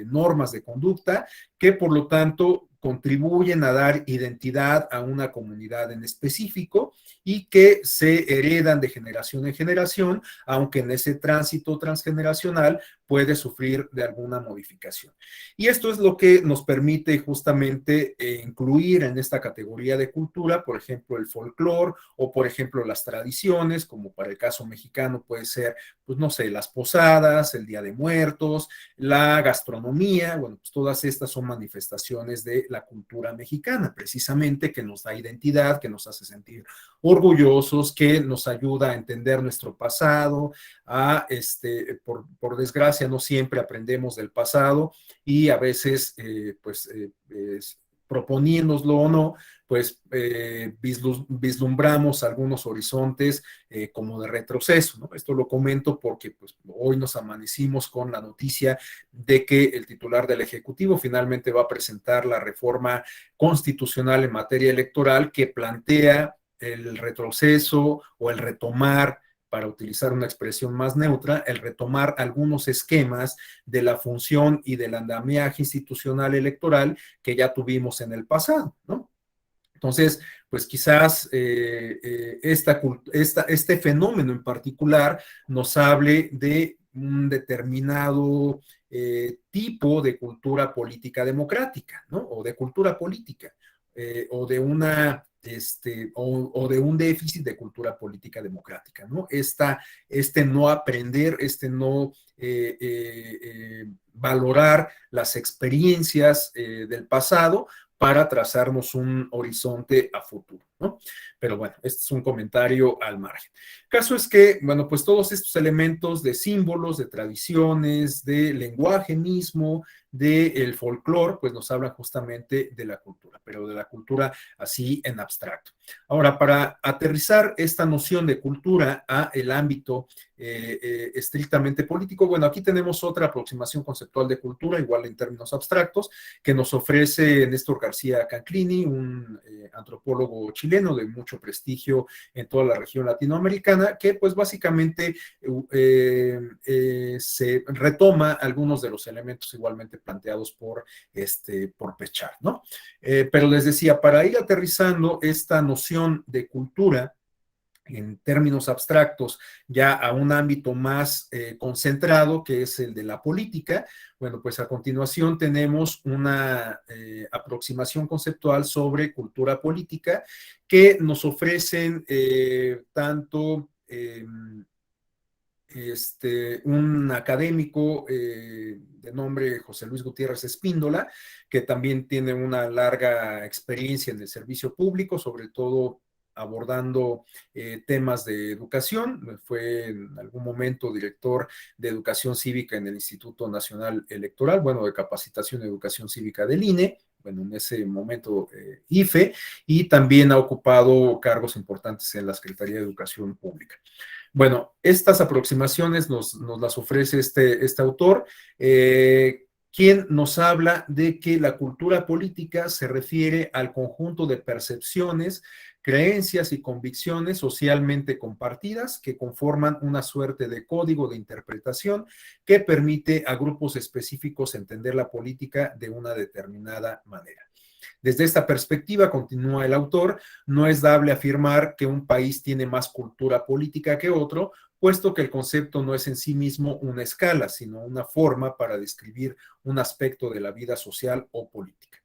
normas de conducta, que por lo tanto contribuyen a dar identidad a una comunidad en específico y que se heredan de generación en generación, aunque en ese tránsito transgeneracional puede sufrir de alguna modificación. Y esto es lo que nos permite justamente incluir en esta categoría de cultura, por ejemplo, el folclore o, por ejemplo, las tradiciones, como para el caso mexicano puede ser, pues no sé, las posadas, el Día de Muertos, la gastronomía, bueno, pues todas estas son manifestaciones de la cultura mexicana, precisamente que nos da identidad, que nos hace sentir orgullosos, que nos ayuda a entender nuestro pasado, por desgracia no siempre aprendemos del pasado y a veces proponiéndoslo o no, pues vislumbramos algunos horizontes como de retroceso, ¿no? Esto lo comento porque pues, hoy nos amanecimos con la noticia de que el titular del Ejecutivo finalmente va a presentar la reforma constitucional en materia electoral que plantea el retroceso o el retomar, para utilizar una expresión más neutra, el retomar algunos esquemas de la función y del andamiaje institucional electoral que ya tuvimos en el pasado, ¿no? Entonces, pues quizás este fenómeno en particular nos hable de un determinado tipo de cultura política democrática, ¿no? O de cultura política, o de o de un déficit de cultura política democrática, ¿no? Este no aprender, este no valorar las experiencias del pasado para trazarnos un horizonte a futuro, ¿no? Pero bueno, este es un comentario al margen. Caso es que, bueno, pues todos estos elementos de símbolos, de tradiciones, de lenguaje mismo, del folclore, pues nos hablan justamente de la cultura, pero de la cultura así en abstracto. Ahora, para aterrizar esta noción de cultura a el ámbito estrictamente político, bueno, aquí tenemos otra aproximación conceptual de cultura, igual en términos abstractos, que nos ofrece Néstor García Canclini, un antropólogo chileno de mucho prestigio en toda la región latinoamericana, que pues básicamente se retoma algunos de los elementos igualmente planteados por Pechard, ¿no? Pero les decía, para ir aterrizando esta noción de cultura en términos abstractos ya a un ámbito más concentrado, que es el de la política. Bueno, pues a continuación tenemos una aproximación conceptual sobre cultura política que nos ofrecen tanto un académico de nombre José Luis Gutiérrez Espíndola, que también tiene una larga experiencia en el servicio público, sobre todo abordando temas de educación. Fue en algún momento director de educación cívica en el Instituto Nacional Electoral, bueno, de capacitación y educación cívica del INE, bueno, en ese momento IFE, y también ha ocupado cargos importantes en la Secretaría de Educación Pública. Bueno, estas aproximaciones nos las ofrece este autor, quien nos habla de que la cultura política se refiere al conjunto de percepciones, creencias y convicciones socialmente compartidas que conforman una suerte de código de interpretación que permite a grupos específicos entender la política de una determinada manera. Desde esta perspectiva, continúa el autor, no es dable afirmar que un país tiene más cultura política que otro, puesto que el concepto no es en sí mismo una escala, sino una forma para describir un aspecto de la vida social o política.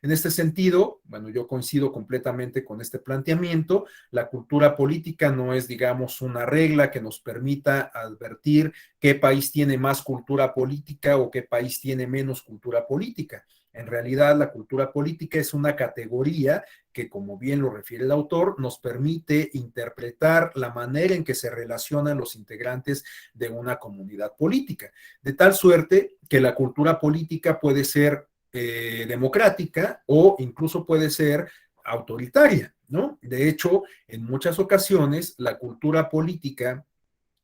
En este sentido, bueno, yo coincido completamente con este planteamiento. La cultura política no es, digamos, una regla que nos permita advertir qué país tiene más cultura política o qué país tiene menos cultura política. En realidad, la cultura política es una categoría que, como bien lo refiere el autor, nos permite interpretar la manera en que se relacionan los integrantes de una comunidad política, de tal suerte que la cultura política puede ser democrática o incluso puede ser autoritaria, ¿no? De hecho, en muchas ocasiones, la cultura política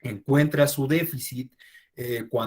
encuentra su déficit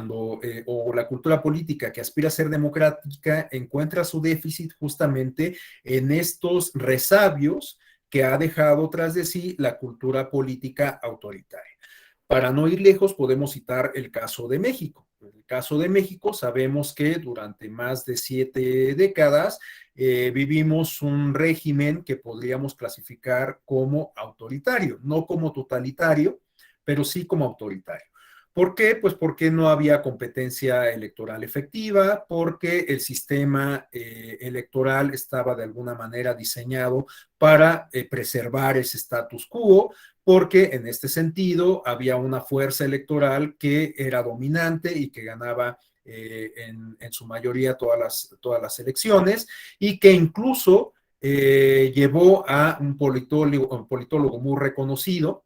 o la cultura política que aspira a ser democrática encuentra su déficit justamente en estos resabios que ha dejado tras de sí la cultura política autoritaria. Para no ir lejos, podemos citar el caso de México. En el caso de México, sabemos que durante más de 7 décadas vivimos un régimen que podríamos clasificar como autoritario, no como totalitario, pero sí como autoritario. ¿Por qué? Pues porque no había competencia electoral efectiva, porque el sistema electoral estaba de alguna manera diseñado para preservar ese status quo, porque en este sentido había una fuerza electoral que era dominante y que ganaba en su mayoría todas las elecciones y que incluso llevó a un politólogo muy reconocido,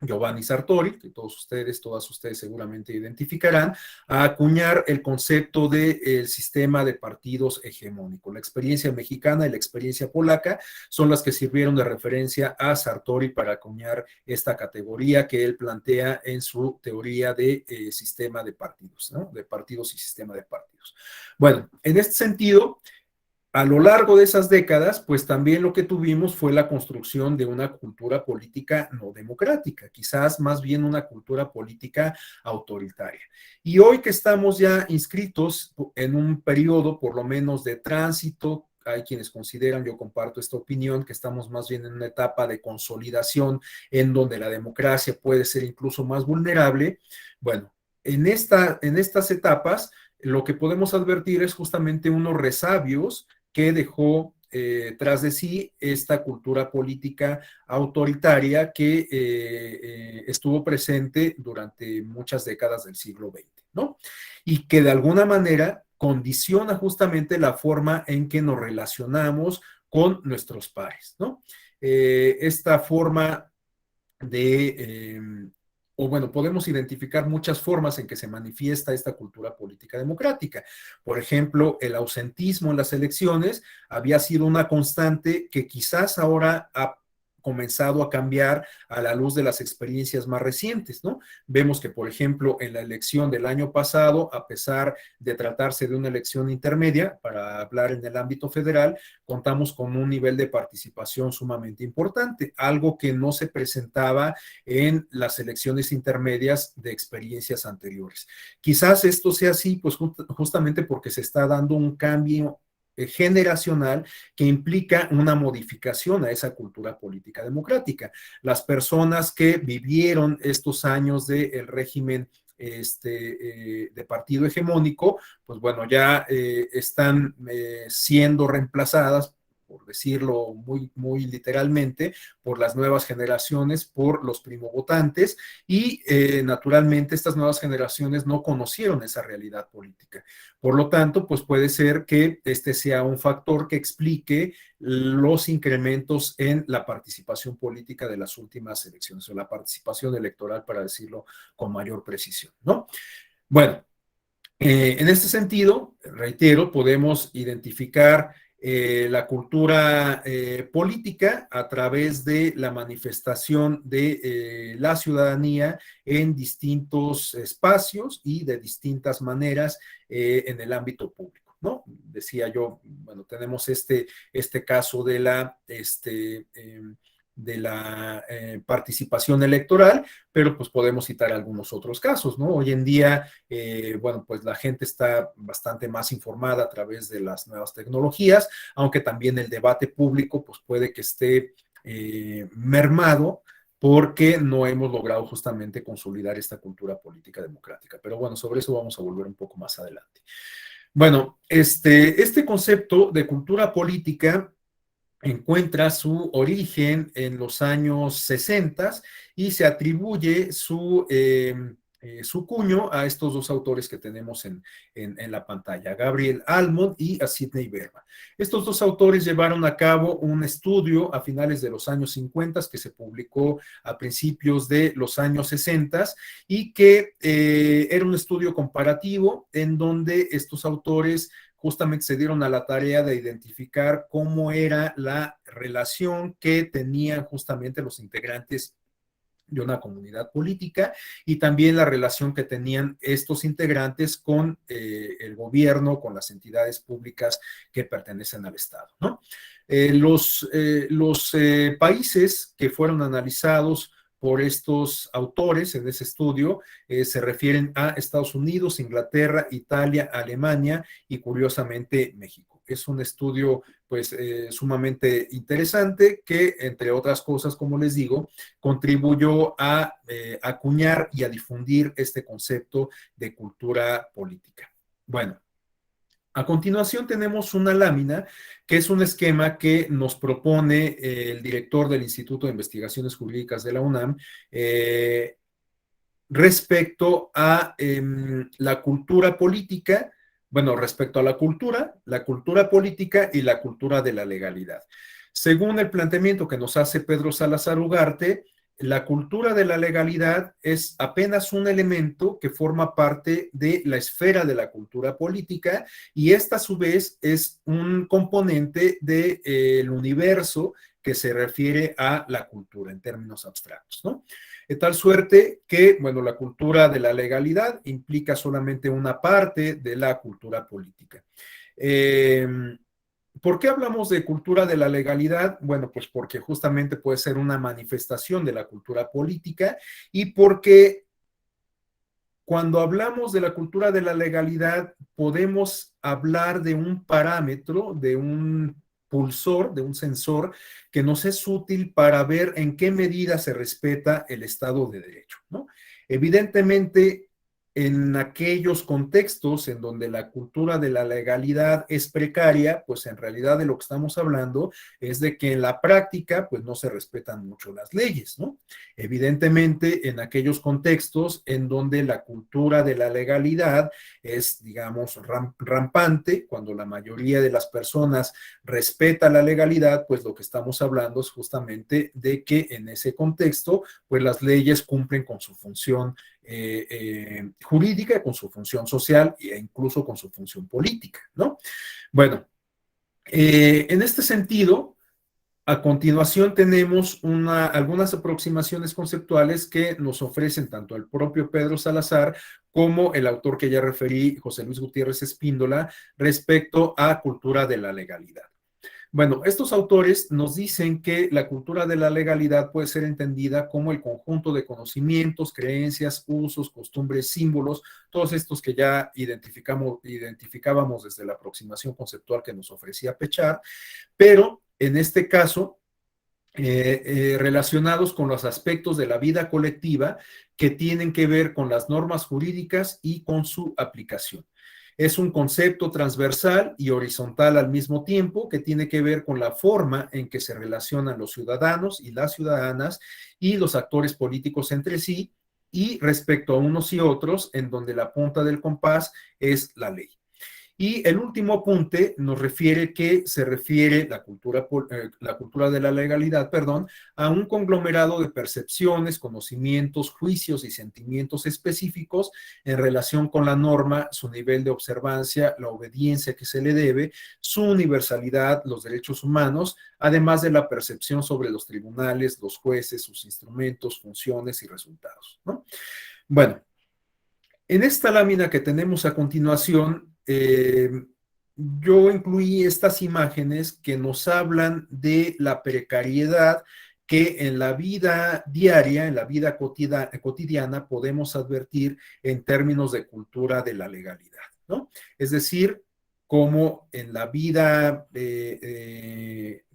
Giovanni Sartori, que todas ustedes seguramente identificarán, a acuñar el concepto del sistema de partidos hegemónico. La experiencia mexicana y la experiencia polaca son las que sirvieron de referencia a Sartori para acuñar esta categoría que él plantea en su teoría de sistema de partidos, ¿no? De partidos y sistema de partidos. Bueno, en este sentido, a lo largo de esas décadas, pues también lo que tuvimos fue la construcción de una cultura política no democrática, quizás más bien una cultura política autoritaria. Y hoy que estamos ya inscritos en un periodo por lo menos de tránsito, hay quienes consideran, yo comparto esta opinión, que estamos más bien en una etapa de consolidación en donde la democracia puede ser incluso más vulnerable. Bueno, en estas etapas, lo que podemos advertir es justamente unos resabios que dejó tras de sí esta cultura política autoritaria que estuvo presente durante muchas décadas del siglo XX, ¿no? Y que de alguna manera condiciona justamente la forma en que nos relacionamos con nuestros pares, ¿no? Esta forma de, o bueno, podemos identificar muchas formas en que se manifiesta esta cultura política democrática. Por ejemplo, el ausentismo en las elecciones había sido una constante que quizás ahora ha comenzado a cambiar a la luz de las experiencias más recientes, ¿no? Vemos que, por ejemplo, en la elección del año pasado, a pesar de tratarse de una elección intermedia, para hablar en el ámbito federal, contamos con un nivel de participación sumamente importante, algo que no se presentaba en las elecciones intermedias de experiencias anteriores. Quizás esto sea así, pues justamente porque se está dando un cambio generacional que implica una modificación a esa cultura política democrática. Las personas que vivieron estos años del régimen de partido hegemónico, pues bueno, ya están siendo reemplazadas, por decirlo muy literalmente, por las nuevas generaciones, por los primovotantes, y naturalmente estas nuevas generaciones no conocieron esa realidad política. Por lo tanto, pues puede ser que este sea un factor que explique los incrementos en la participación política de las últimas elecciones, o la participación electoral, para decirlo con mayor precisión, ¿no? Bueno, en este sentido, reitero, podemos identificar la cultura política a través de la manifestación de la ciudadanía en distintos espacios y de distintas maneras en el ámbito público, ¿no? Decía yo, bueno, tenemos este caso de la participación electoral, pero pues podemos citar algunos otros casos, ¿no? Hoy en día, bueno, pues la gente está bastante más informada a través de las nuevas tecnologías, aunque también el debate público pues puede que esté mermado porque no hemos logrado justamente consolidar esta cultura política democrática. Pero bueno, sobre eso vamos a volver un poco más adelante. Bueno, este concepto de cultura política encuentra su origen en los años 60 y se atribuye su cuño a estos dos autores que tenemos en la pantalla, a Gabriel Almond y a Sidney Berman. Estos dos autores llevaron a cabo un estudio a finales de los años 50 que se publicó a principios de los años 60 y que era un estudio comparativo en donde estos autores justamente se dieron a la tarea de identificar cómo era la relación que tenían justamente los integrantes de una comunidad política y también la relación que tenían estos integrantes con el gobierno, con las entidades públicas que pertenecen al Estado, ¿no? Los países que fueron analizados por estos autores en ese estudio se refieren a Estados Unidos, Inglaterra, Italia, Alemania y curiosamente México. Es un estudio pues sumamente interesante que, entre otras cosas, como les digo, contribuyó a acuñar y a difundir este concepto de cultura política. Bueno, a continuación tenemos una lámina que es un esquema que nos propone el director del Instituto de Investigaciones Jurídicas de la UNAM respecto a la cultura política, bueno, respecto a la cultura política y la cultura de la legalidad. Según el planteamiento que nos hace Pedro Salazar Ugarte, la cultura de la legalidad es apenas un elemento que forma parte de la esfera de la cultura política y esta a su vez es un componente del universo que se refiere a la cultura en términos abstractos, ¿no? De tal suerte que, bueno, la cultura de la legalidad implica solamente una parte de la cultura política. ¿Por qué hablamos de cultura de la legalidad? Bueno, pues porque justamente puede ser una manifestación de la cultura política y porque cuando hablamos de la cultura de la legalidad podemos hablar de un parámetro, de un pulsor, de un sensor que nos es útil para ver en qué medida se respeta el Estado de Derecho, ¿no? Evidentemente, en aquellos contextos en donde la cultura de la legalidad es precaria, pues en realidad de lo que estamos hablando es de que en la práctica pues no se respetan mucho las leyes, ¿no? Evidentemente, en aquellos contextos en donde la cultura de la legalidad es, digamos, rampante, cuando la mayoría de las personas respeta la legalidad, pues lo que estamos hablando es justamente de que en ese contexto, pues las leyes cumplen con su función jurídica, con su función social e incluso con su función política, ¿no? Bueno, en este sentido, a continuación tenemos algunas aproximaciones conceptuales que nos ofrecen tanto el propio Pedro Salazar como el autor que ya referí, José Luis Gutiérrez Espíndola, respecto a cultura de la legalidad. Bueno, estos autores nos dicen que la cultura de la legalidad puede ser entendida como el conjunto de conocimientos, creencias, usos, costumbres, símbolos, todos estos que ya identificábamos desde la aproximación conceptual que nos ofrecía Pechard, pero en este caso relacionados con los aspectos de la vida colectiva que tienen que ver con las normas jurídicas y con su aplicación. Es un concepto transversal y horizontal al mismo tiempo que tiene que ver con la forma en que se relacionan los ciudadanos y las ciudadanas y los actores políticos entre sí y respecto a unos y otros, en donde la punta del compás es la ley. Y el último apunte nos refiere que se refiere la cultura de la legalidad, perdón, a un conglomerado de percepciones, conocimientos, juicios y sentimientos específicos en relación con la norma, su nivel de observancia, la obediencia que se le debe, su universalidad, los derechos humanos, además de la percepción sobre los tribunales, los jueces, sus instrumentos, funciones y resultados, ¿no? Bueno, en esta lámina que tenemos a continuación, yo incluí estas imágenes que nos hablan de la precariedad que en la vida diaria, en la vida cotidiana, podemos advertir en términos de cultura de la legalidad, ¿no? Es decir, cómo en la vida de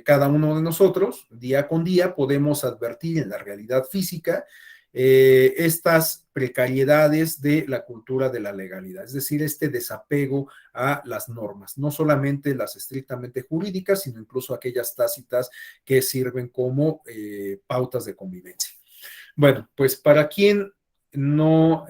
cada uno de nosotros, día con día, podemos advertir en la realidad física estas precariedades de la cultura de la legalidad, es decir, este desapego a las normas, no solamente las estrictamente jurídicas, sino incluso aquellas tácitas que sirven como pautas de convivencia. Bueno, pues para quien no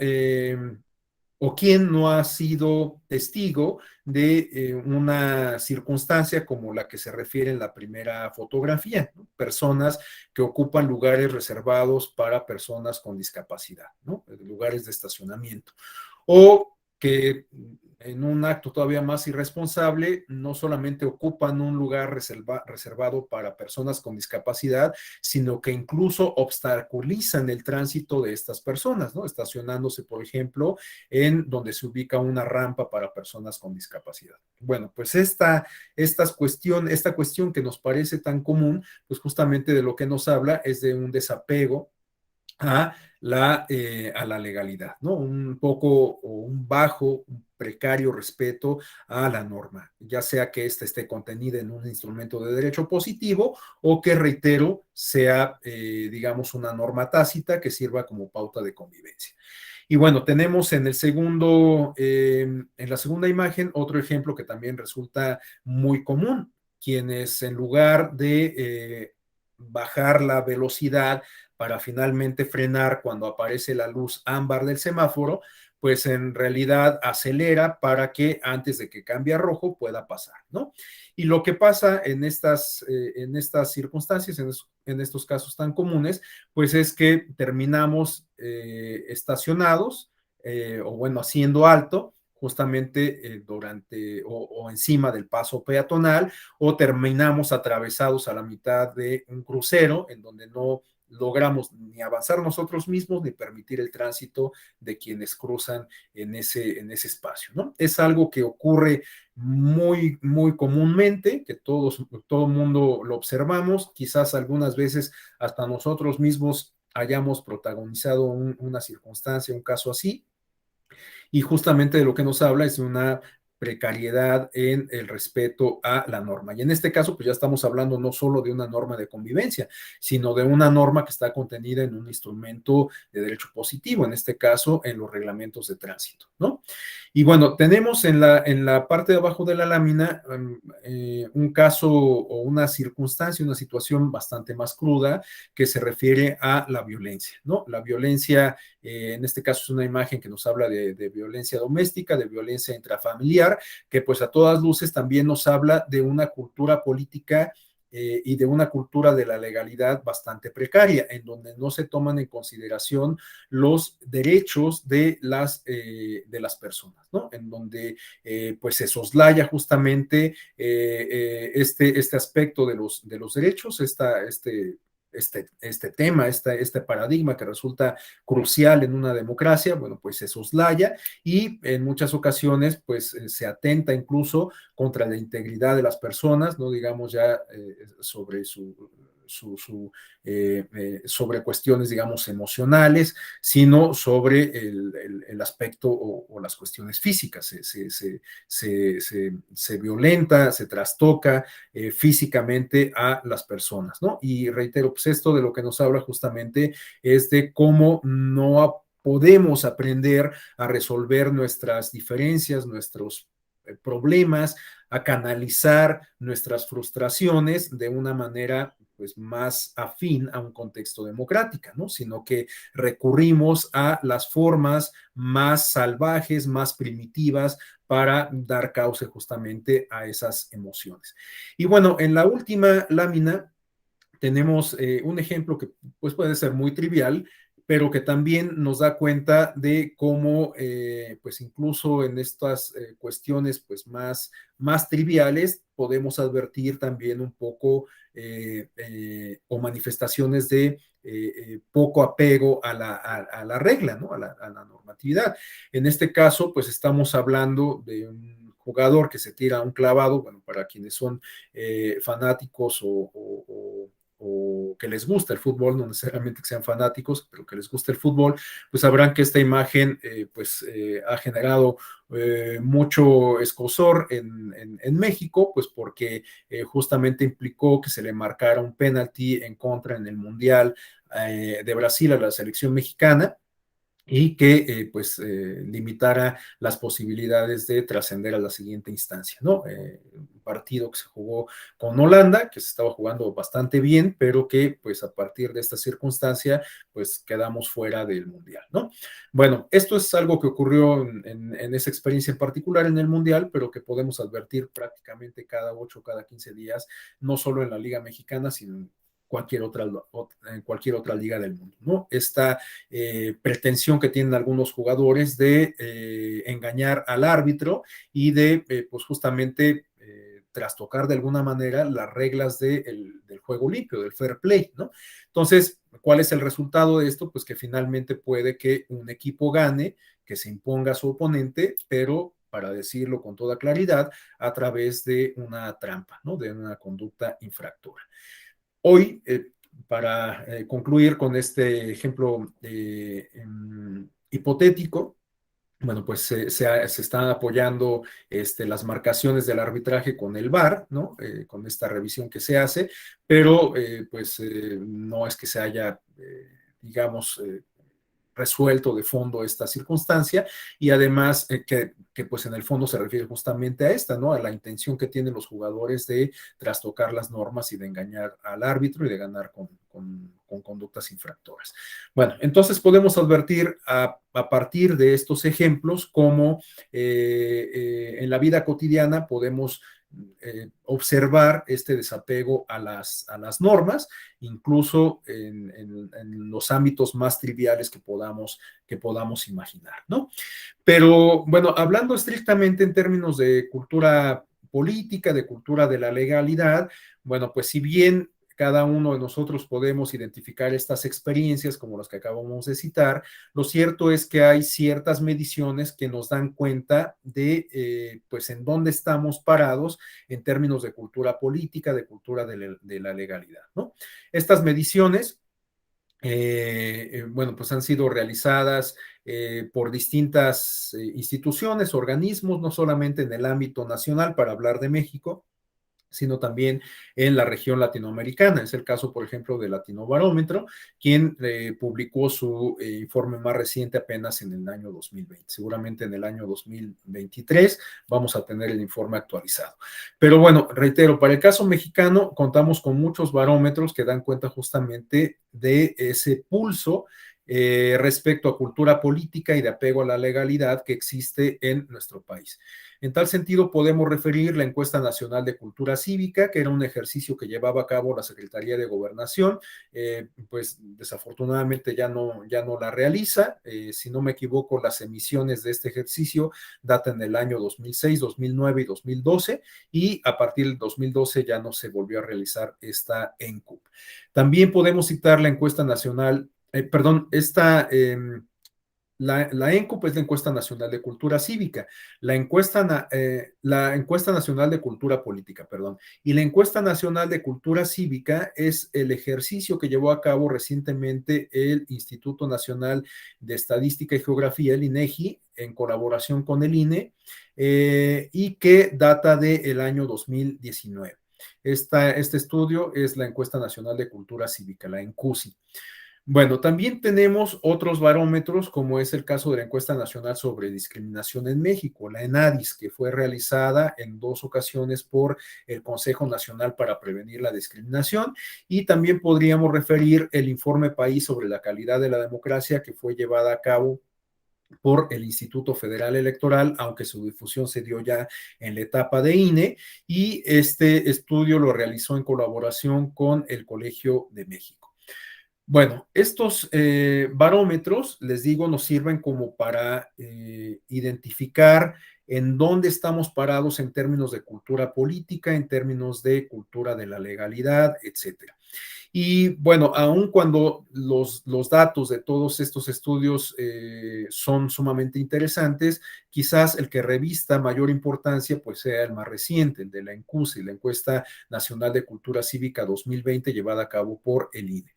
o quién no ha sido testigo de una circunstancia como la que se refiere en la primera fotografía, ¿no? Personas que ocupan lugares reservados para personas con discapacidad, ¿no? Lugares de estacionamiento. O que en un acto todavía más irresponsable, no solamente ocupan un lugar reservado para personas con discapacidad, sino que incluso obstaculizan el tránsito de estas personas, ¿no? Estacionándose, por ejemplo, en donde se ubica una rampa para personas con discapacidad. Bueno, pues esta cuestión que nos parece tan común, pues justamente de lo que nos habla es de un desapego a la legalidad, ¿no? Un poco o un bajo, un precario respeto a la norma, ya sea que ésta esté contenida en un instrumento de derecho positivo o que, reitero, sea, digamos, una norma tácita que sirva como pauta de convivencia. Y bueno, tenemos en la segunda imagen otro ejemplo que también resulta muy común, quienes en lugar de bajar la velocidad para finalmente frenar cuando aparece la luz ámbar del semáforo, pues en realidad acelera para que antes de que cambie a rojo pueda pasar, ¿no? Y lo que pasa en estas circunstancias, en estos casos tan comunes, pues es que terminamos estacionados o bueno, haciendo alto justamente o encima del paso peatonal o terminamos atravesados a la mitad de un crucero en donde no logramos ni avanzar nosotros mismos ni permitir el tránsito de quienes cruzan en ese espacio, ¿no? Es algo que ocurre muy, muy comúnmente, que todo el mundo lo observamos, quizás algunas veces hasta nosotros mismos hayamos protagonizado una circunstancia, un caso así, y justamente de lo que nos habla es de una precariedad en el respeto a la norma. Y en este caso, pues ya estamos hablando no solo de una norma de convivencia, sino de una norma que está contenida en un instrumento de derecho positivo, en este caso en los reglamentos de tránsito, ¿no? Y bueno, tenemos en la parte de abajo de la lámina un caso o una circunstancia, una situación bastante más cruda que se refiere a la violencia, ¿no? La violencia, en este caso es una imagen que nos habla de violencia doméstica, de violencia intrafamiliar, que pues a todas luces también nos habla de una cultura política y de una cultura de la legalidad bastante precaria, en donde no se toman en consideración los derechos de las personas, ¿no? En donde pues se soslaya justamente este aspecto de los derechos, este tema, este paradigma que resulta crucial en una democracia, bueno, pues se soslaya y en muchas ocasiones pues se atenta incluso contra la integridad de las personas, no digamos ya sobre sobre cuestiones, digamos, emocionales, sino sobre el aspecto o las cuestiones físicas. Se violenta, se trastoca físicamente a las personas, ¿no? Y reitero, pues esto de lo que nos habla justamente es de cómo no podemos aprender a resolver nuestras diferencias, nuestros problemas, a canalizar nuestras frustraciones de una manera pues más afín a un contexto democrático, ¿no? Sino que recurrimos a las formas más salvajes, más primitivas para dar cauce justamente a esas emociones. Y bueno, en la última lámina tenemos un ejemplo que pues, puede ser muy trivial, pero que también nos da cuenta de cómo, pues incluso en estas cuestiones pues más triviales, podemos advertir también un poco o manifestaciones de poco apego a la regla, ¿no? A la normatividad. En este caso, pues estamos hablando de un jugador que se tira un clavado, bueno, para quienes son fanáticos o que les gusta el fútbol, no necesariamente que sean fanáticos, pero que les gusta el fútbol, pues sabrán que esta imagen ha generado mucho escozor en México, pues porque justamente implicó que se le marcara un penalti en contra en el Mundial de Brasil a la selección mexicana y que limitara las posibilidades de trascender a la siguiente instancia, ¿no? Un partido que se jugó con Holanda, que se estaba jugando bastante bien, pero que pues a partir de esta circunstancia pues quedamos fuera del Mundial, ¿no? Bueno, esto es algo que ocurrió en esa experiencia en particular en el Mundial, pero que podemos advertir prácticamente cada 8 o cada 15 días, no solo en la Liga Mexicana, sino en cualquier otra liga del mundo, ¿no? Esta pretensión que tienen algunos jugadores de engañar al árbitro y de, pues justamente, trastocar de alguna manera las reglas del juego limpio, del fair play, ¿no? Entonces, ¿cuál es el resultado de esto? Pues que finalmente puede que un equipo gane, que se imponga a su oponente, pero para decirlo con toda claridad, a través de una trampa, ¿no? De una conducta infractora. Hoy, para concluir con este ejemplo hipotético, bueno, pues se están apoyando las marcaciones del arbitraje con el VAR, ¿no? Con esta revisión que se hace, pero no es que se haya, digamos, resuelto de fondo esta circunstancia y además que pues en el fondo se refiere justamente a esta, ¿no? A la intención que tienen los jugadores de trastocar las normas y de engañar al árbitro y de ganar con conductas infractoras. Bueno, entonces podemos advertir a partir de estos ejemplos cómo en la vida cotidiana podemos observar este desapego a las normas, incluso en los ámbitos más triviales que podamos imaginar, ¿no? Pero bueno, hablando estrictamente en términos de cultura política, de cultura de la legalidad, bueno, pues si bien cada uno de nosotros podemos identificar estas experiencias como las que acabamos de citar, lo cierto es que hay ciertas mediciones que nos dan cuenta de pues en dónde estamos parados en términos de cultura política, de cultura de la legalidad, ¿no? Estas mediciones bueno, pues han sido realizadas por distintas instituciones, organismos, no solamente en el ámbito nacional, para hablar de México, sino también en la región latinoamericana. Es el caso, por ejemplo, de Latinobarómetro, quien publicó su informe más reciente apenas en el año 2020. Seguramente en el año 2023 vamos a tener el informe actualizado. Pero bueno, reitero, para el caso mexicano contamos con muchos barómetros que dan cuenta justamente de ese pulso respecto a cultura política y de apego a la legalidad que existe en nuestro país. En tal sentido, podemos referir la encuesta nacional de cultura cívica, que era un ejercicio que llevaba a cabo la Secretaría de Gobernación, pues desafortunadamente ya no la realiza. Si no me equivoco, las emisiones de este ejercicio datan del año 2006, 2009 y 2012, y a partir del 2012 ya no se volvió a realizar esta ENCUP. También podemos citar la encuesta nacional, la ENCUP es la Encuesta Nacional de Cultura Cívica, la encuesta Nacional de Cultura Política, perdón, y la Encuesta Nacional de Cultura Cívica es el ejercicio que llevó a cabo recientemente el Instituto Nacional de Estadística y Geografía, el INEGI, en colaboración con el INE, y que data del año 2019. Este estudio es la Encuesta Nacional de Cultura Cívica, la ENCUCI. Bueno, también tenemos otros barómetros, como es el caso de la Encuesta Nacional sobre Discriminación en México, la ENADIS, que fue realizada en 2 ocasiones por el Consejo Nacional para Prevenir la Discriminación, y también podríamos referir el Informe País sobre la Calidad de la Democracia, que fue llevada a cabo por el Instituto Federal Electoral, aunque su difusión se dio ya en la etapa de INE, y este estudio lo realizó en colaboración con el Colegio de México. Bueno, estos barómetros, les digo, nos sirven como para identificar en dónde estamos parados en términos de cultura política, en términos de cultura de la legalidad, etcétera. Y bueno, aun cuando los datos de todos estos estudios son sumamente interesantes, quizás el que revista mayor importancia pues sea el más reciente, el de la ENCUCI, la Encuesta Nacional de Cultura Cívica 2020, llevada a cabo por el INE.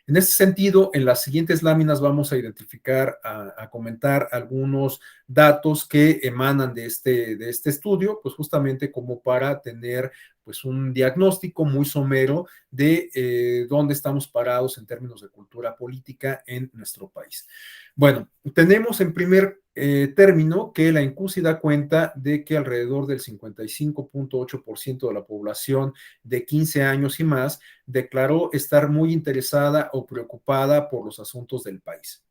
En este sentido, en las siguientes láminas vamos a identificar, a comentar algunos datos que emanan de este estudio, pues justamente como para tener pues un diagnóstico muy somero de dónde estamos parados en términos de cultura política en nuestro país. Bueno, tenemos en primer término que la ENCUCI da cuenta de que alrededor del 55.8% de la población de 15 años y más declaró estar muy interesada o preocupada por los asuntos del país.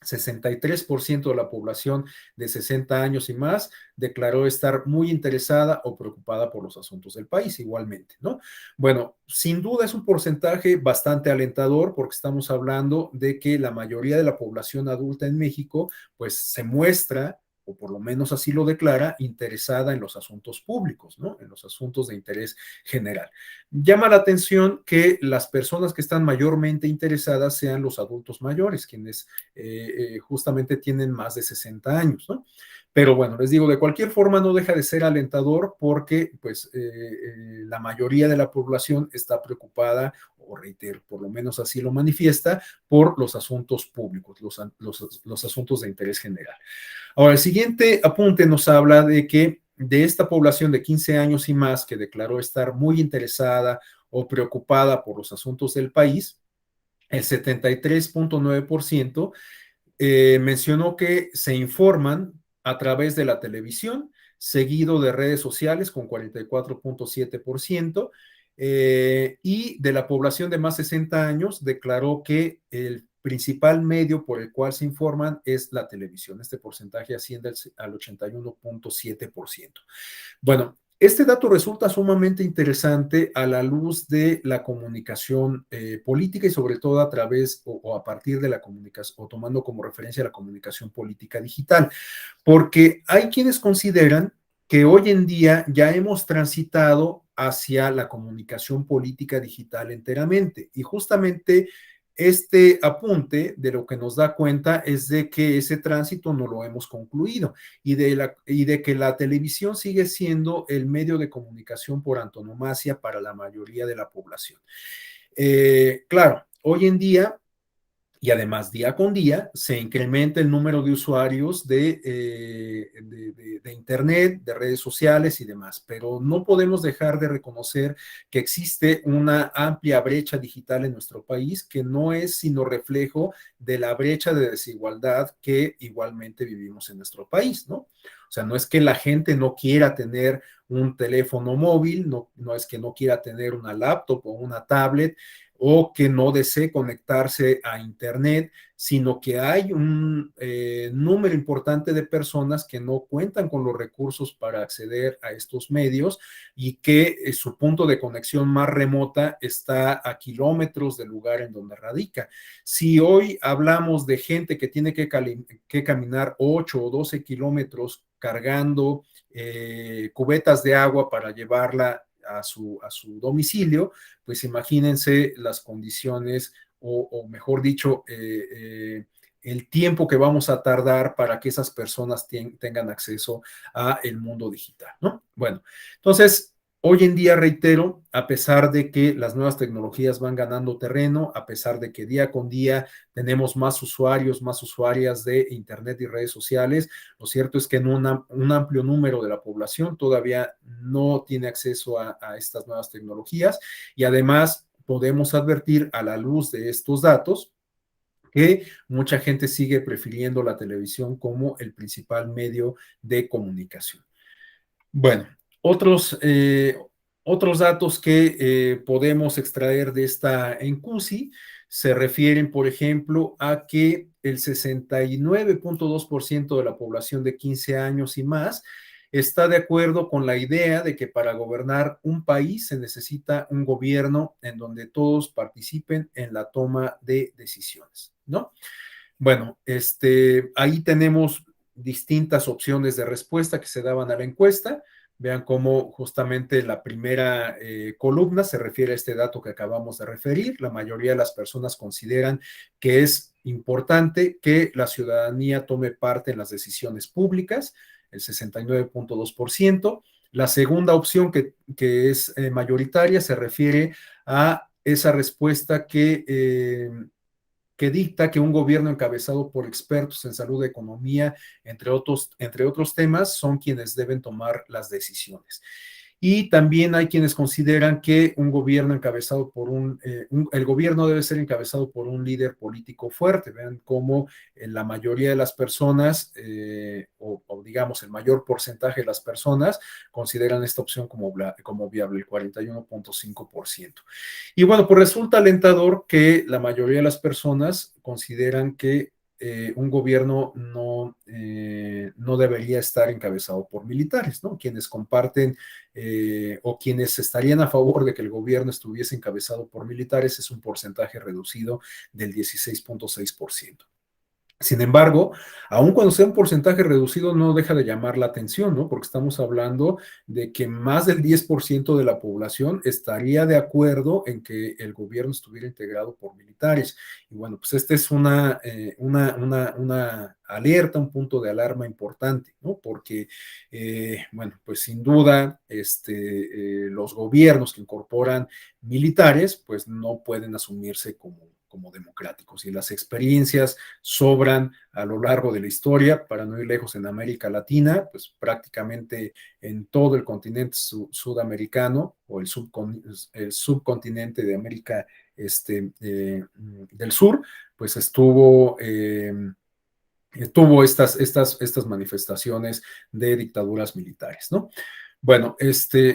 63% de la población de 60 años y más declaró estar muy interesada o preocupada por los asuntos del país, igualmente, ¿no? Bueno, sin duda es un porcentaje bastante alentador porque estamos hablando de que la mayoría de la población adulta en México, pues se muestra, o por lo menos así lo declara, interesada en los asuntos públicos, ¿no? En los asuntos de interés general. Llama la atención que las personas que están mayormente interesadas sean los adultos mayores, quienes justamente tienen más de 60 años, ¿no? Pero bueno, les digo, de cualquier forma no deja de ser alentador porque pues la mayoría de la población está preocupada, o reitero, por lo menos así lo manifiesta, por los asuntos públicos, los asuntos de interés general. Ahora, el siguiente apunte nos habla de que de esta población de 15 años y más que declaró estar muy interesada o preocupada por los asuntos del país, el 73.9% mencionó que se informan a través de la televisión, seguido de redes sociales con 44.7%, y de la población de más de 60 años declaró que el principal medio por el cual se informan es la televisión. Este porcentaje asciende al 81.7%. Bueno, este dato resulta sumamente interesante a la luz de la comunicación política y sobre todo a través o a partir de la comunicación o tomando como referencia la comunicación política digital, porque hay quienes consideran que hoy en día ya hemos transitado hacia la comunicación política digital enteramente y justamente este apunte de lo que nos da cuenta es de que ese tránsito no lo hemos concluido y de que la televisión sigue siendo el medio de comunicación por antonomasia para la mayoría de la población. Claro, hoy en día y además día con día se incrementa el número de usuarios de Internet, de redes sociales y demás, pero no podemos dejar de reconocer que existe una amplia brecha digital en nuestro país que no es sino reflejo de la brecha de desigualdad que igualmente vivimos en nuestro país, ¿no? O sea, no es que la gente no quiera tener un teléfono móvil, no es que no quiera tener una laptop o una tablet o que no desee conectarse a Internet, sino que hay un número importante de personas que no cuentan con los recursos para acceder a estos medios y que su punto de conexión más remota está a kilómetros del lugar en donde radica. Si hoy hablamos de gente que tiene que caminar 8 o 12 kilómetros cargando cubetas de agua para llevarla a su domicilio, pues imagínense las condiciones o mejor dicho, el tiempo que vamos a tardar para que esas personas tengan acceso a el mundo digital, ¿no? Bueno, entonces, hoy en día, reitero, a pesar de que las nuevas tecnologías van ganando terreno, a pesar de que día con día tenemos más usuarios, más usuarias de Internet y redes sociales, lo cierto es que un amplio número de la población todavía no tiene acceso a estas nuevas tecnologías y además podemos advertir a la luz de estos datos que mucha gente sigue prefiriendo la televisión como el principal medio de comunicación. Bueno, otros datos que podemos extraer de esta ENCUSI se refieren, por ejemplo, a que el 69.2% de la población de 15 años y más está de acuerdo con la idea de que para gobernar un país se necesita un gobierno en donde todos participen en la toma de decisiones, ¿no? Bueno, ahí tenemos distintas opciones de respuesta que se daban a la encuesta. Vean cómo justamente la primera columna se refiere a este dato que acabamos de referir. La mayoría de las personas consideran que es importante que la ciudadanía tome parte en las decisiones públicas, el 69.2%. La segunda opción que es mayoritaria se refiere a esa respuesta que dicta que un gobierno encabezado por expertos en salud, economía, entre otros temas, son quienes deben tomar las decisiones. Y también hay quienes consideran que un gobierno encabezado por el gobierno debe ser encabezado por un líder político fuerte. Vean cómo la mayoría de las personas, o digamos el mayor porcentaje de las personas, consideran esta opción como viable, el 41.5%. Y bueno, pues resulta alentador que la mayoría de las personas consideran que un gobierno no debería estar encabezado por militares, ¿no? Quienes comparten o quienes estarían a favor de que el gobierno estuviese encabezado por militares es un porcentaje reducido del 16.6%. Sin embargo, aun cuando sea un porcentaje reducido, no deja de llamar la atención, ¿no? Porque estamos hablando de que más del 10% de la población estaría de acuerdo en que el gobierno estuviera integrado por militares. Y bueno, pues esta es una alerta, un punto de alarma importante, ¿no? Porque, bueno, pues sin duda, los gobiernos que incorporan militares, pues no pueden asumirse como democráticos. Y las experiencias sobran a lo largo de la historia, para no ir lejos en América Latina, pues prácticamente en todo el continente sudamericano o el subcontinente de América del Sur, pues tuvo estas manifestaciones de dictaduras militares, ¿no? Bueno,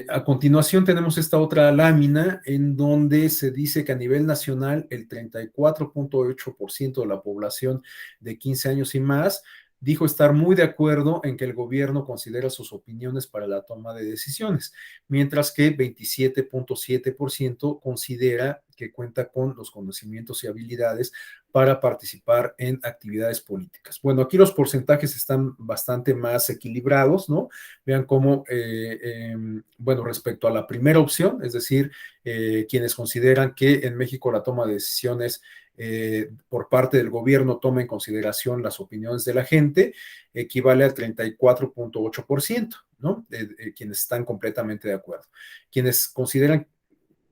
a continuación tenemos esta otra lámina en donde se dice que a nivel nacional el 34.8% de la población de 15 años y más dijo estar muy de acuerdo en que el gobierno considera sus opiniones para la toma de decisiones, mientras que 27.7% considera que cuenta con los conocimientos y habilidades para participar en actividades políticas. Bueno, aquí los porcentajes están bastante más equilibrados, ¿no? Vean cómo, bueno, respecto a la primera opción, es decir, quienes consideran que en México la toma de decisiones por parte del gobierno toma en consideración las opiniones de la gente, equivale al 34.8%, ¿no? Quienes están completamente de acuerdo. Quienes consideran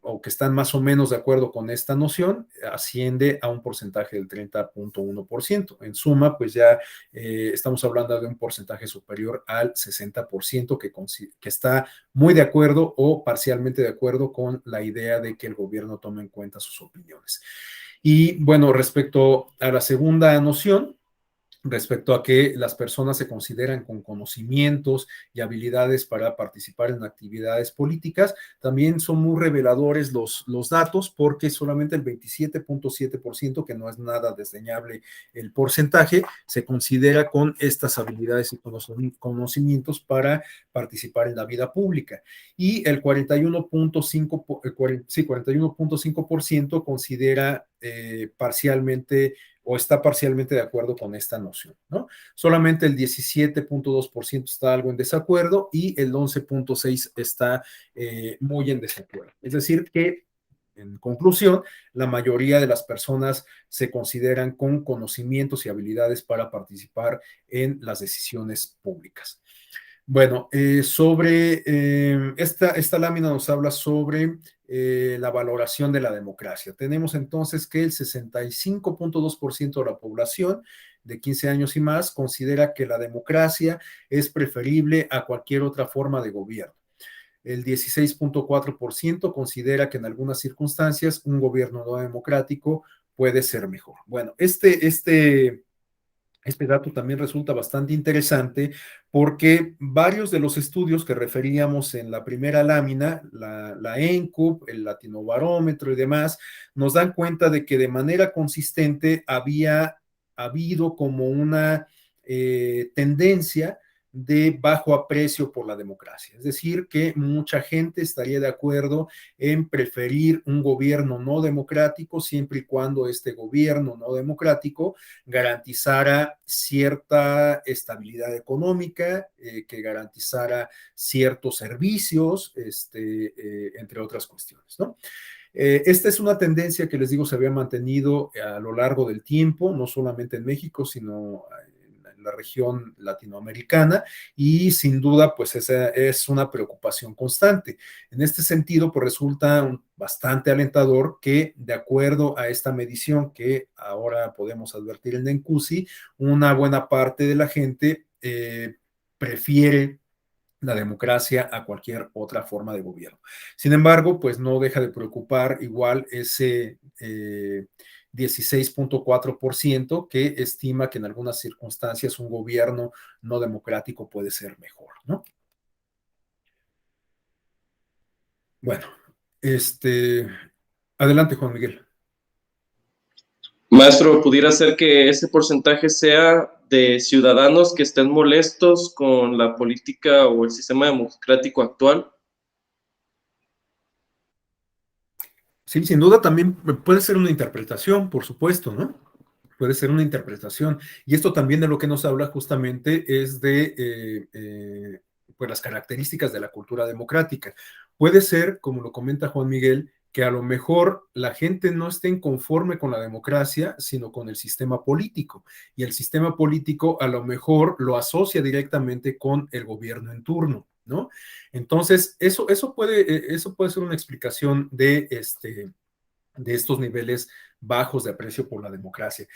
o que están más o menos de acuerdo con esta noción, asciende a un porcentaje del 30.1%. En suma, pues ya estamos hablando de un porcentaje superior al 60% que está muy de acuerdo o parcialmente de acuerdo con la idea de que el gobierno tome en cuenta sus opiniones. Y bueno, respecto a la segunda noción, respecto a que las personas se consideran con conocimientos y habilidades para participar en actividades políticas. También son muy reveladores los datos porque solamente el 27.7%, que no es nada desdeñable el porcentaje, se considera con estas habilidades y conocimientos para participar en la vida pública. Y el 41.5% considera parcialmente o está parcialmente de acuerdo con esta noción, ¿no? Solamente el 17.2% está algo en desacuerdo y el 11.6% está muy en desacuerdo. Es decir, que en conclusión, la mayoría de las personas se consideran con conocimientos y habilidades para participar en las decisiones públicas. Bueno, sobre esta lámina nos habla sobre la valoración de la democracia. Tenemos entonces que el 65.2% de la población de 15 años y más considera que la democracia es preferible a cualquier otra forma de gobierno. El 16.4% considera que en algunas circunstancias un gobierno no democrático puede ser mejor. Bueno, este dato también resulta bastante interesante porque varios de los estudios que referíamos en la primera lámina, la ENCUP, el Latinobarómetro y demás, nos dan cuenta de que de manera consistente había habido como una tendencia de bajo aprecio por la democracia. Es decir, que mucha gente estaría de acuerdo en preferir un gobierno no democrático siempre y cuando este gobierno no democrático garantizara cierta estabilidad económica, que garantizara ciertos servicios, entre otras cuestiones, ¿no? Esta es una tendencia que les digo se había mantenido a lo largo del tiempo, no solamente en México, sino en la región latinoamericana y sin duda pues esa es una preocupación constante. En este sentido pues resulta bastante alentador que de acuerdo a esta medición que ahora podemos advertir en Encusi, una buena parte de la gente prefiere la democracia a cualquier otra forma de gobierno. Sin embargo, pues no deja de preocupar igual ese 16.4% que estima que en algunas circunstancias un gobierno no democrático puede ser mejor, ¿no? Bueno, este, adelante, Juan Miguel. Maestro, ¿pudiera ser que ese porcentaje sea de ciudadanos que estén molestos con la política o el sistema democrático actual? Sí, sin duda también puede ser una interpretación, por supuesto, ¿no? Puede ser una interpretación. Y esto también de lo que nos habla justamente es de pues las características de la cultura democrática. Puede ser, como lo comenta Juan Miguel, que a lo mejor la gente no esté inconforme con la democracia, sino con el sistema político. Y el sistema político a lo mejor lo asocia directamente con el gobierno en turno, ¿no? Entonces, eso puede ser una explicación de estos niveles bajos de aprecio por la democracia.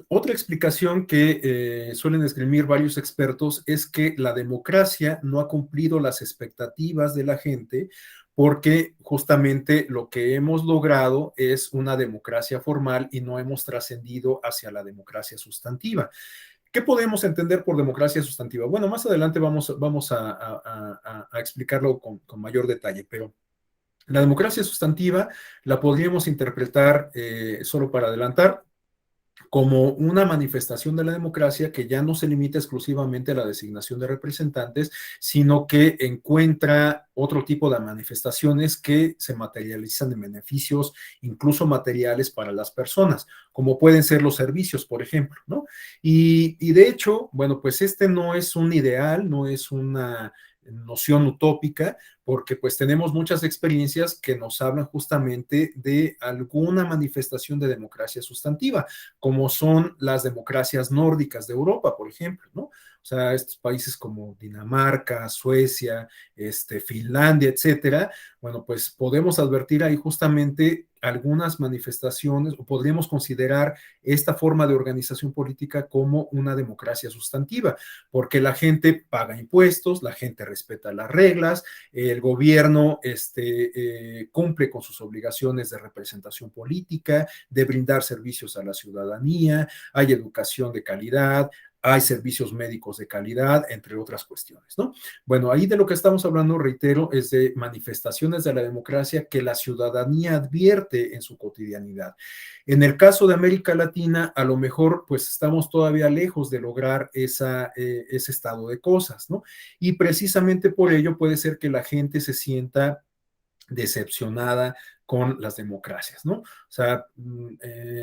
Otra explicación que suelen esgrimir varios expertos es que la democracia no ha cumplido las expectativas de la gente porque justamente lo que hemos logrado es una democracia formal y no hemos trascendido hacia la democracia sustantiva. ¿Qué podemos entender por democracia sustantiva? Bueno, más adelante vamos a explicarlo con mayor detalle, pero la democracia sustantiva la podríamos interpretar, solo para adelantar, como una manifestación de la democracia que ya no se limita exclusivamente a la designación de representantes, sino que encuentra otro tipo de manifestaciones que se materializan en beneficios, incluso materiales para las personas, como pueden ser los servicios, por ejemplo, ¿no? Y de hecho, bueno, pues este no es un ideal, no es una noción utópica, porque pues tenemos muchas experiencias que nos hablan justamente de alguna manifestación de democracia sustantiva, como son las democracias nórdicas de Europa, por ejemplo, ¿no? O sea, estos países como Dinamarca, Suecia, Finlandia, etcétera, bueno, pues podemos advertir ahí justamente algunas manifestaciones o podríamos considerar esta forma de organización política como una democracia sustantiva, porque la gente paga impuestos, la gente respeta las reglas, el gobierno cumple con sus obligaciones de representación política, de brindar servicios a la ciudadanía, hay educación de calidad, hay servicios médicos de calidad, entre otras cuestiones, ¿no? Bueno, ahí de lo que estamos hablando, reitero, es de manifestaciones de la democracia que la ciudadanía advierte en su cotidianidad. En el caso de América Latina, a lo mejor pues estamos todavía lejos de lograr ese estado de cosas, ¿no? Y precisamente por ello puede ser que la gente se sienta decepcionada con las democracias, ¿no? O sea,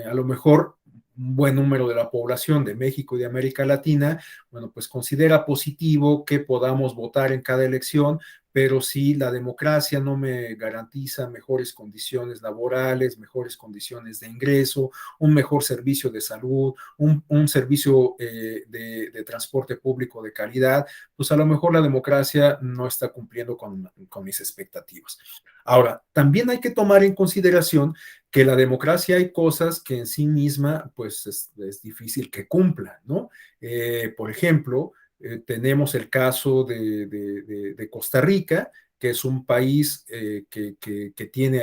a lo mejor un buen número de la población de México y de América Latina, bueno, pues considera positivo que podamos votar en cada elección, pero si la democracia no me garantiza mejores condiciones laborales, mejores condiciones de ingreso, un mejor servicio de salud, un servicio de transporte público de calidad, pues a lo mejor la democracia no está cumpliendo con mis expectativas. Ahora, también hay que tomar en consideración que la democracia hay cosas que en sí misma, pues es difícil que cumplan, ¿no? Por ejemplo, tenemos el caso de Costa Rica, que es un país que tiene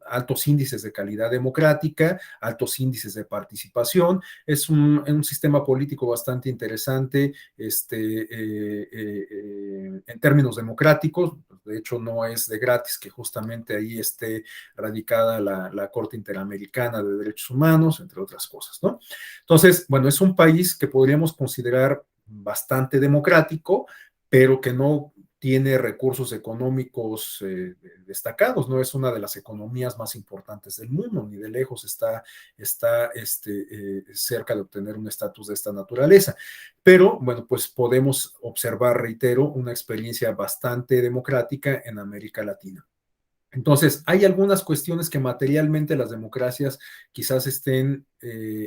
altos índices de calidad democrática, altos índices de participación, es un sistema político bastante interesante en términos democráticos. De hecho, no es de gratis que justamente ahí esté radicada la Corte Interamericana de Derechos Humanos, entre otras cosas, ¿no? Entonces, bueno, es un país que podríamos considerar bastante democrático, pero que no tiene recursos económicos destacados, no es una de las economías más importantes del mundo, ni de lejos está cerca de obtener un estatus de esta naturaleza. Pero, bueno, pues podemos observar, reitero, una experiencia bastante democrática en América Latina. Entonces, hay algunas cuestiones que materialmente las democracias quizás estén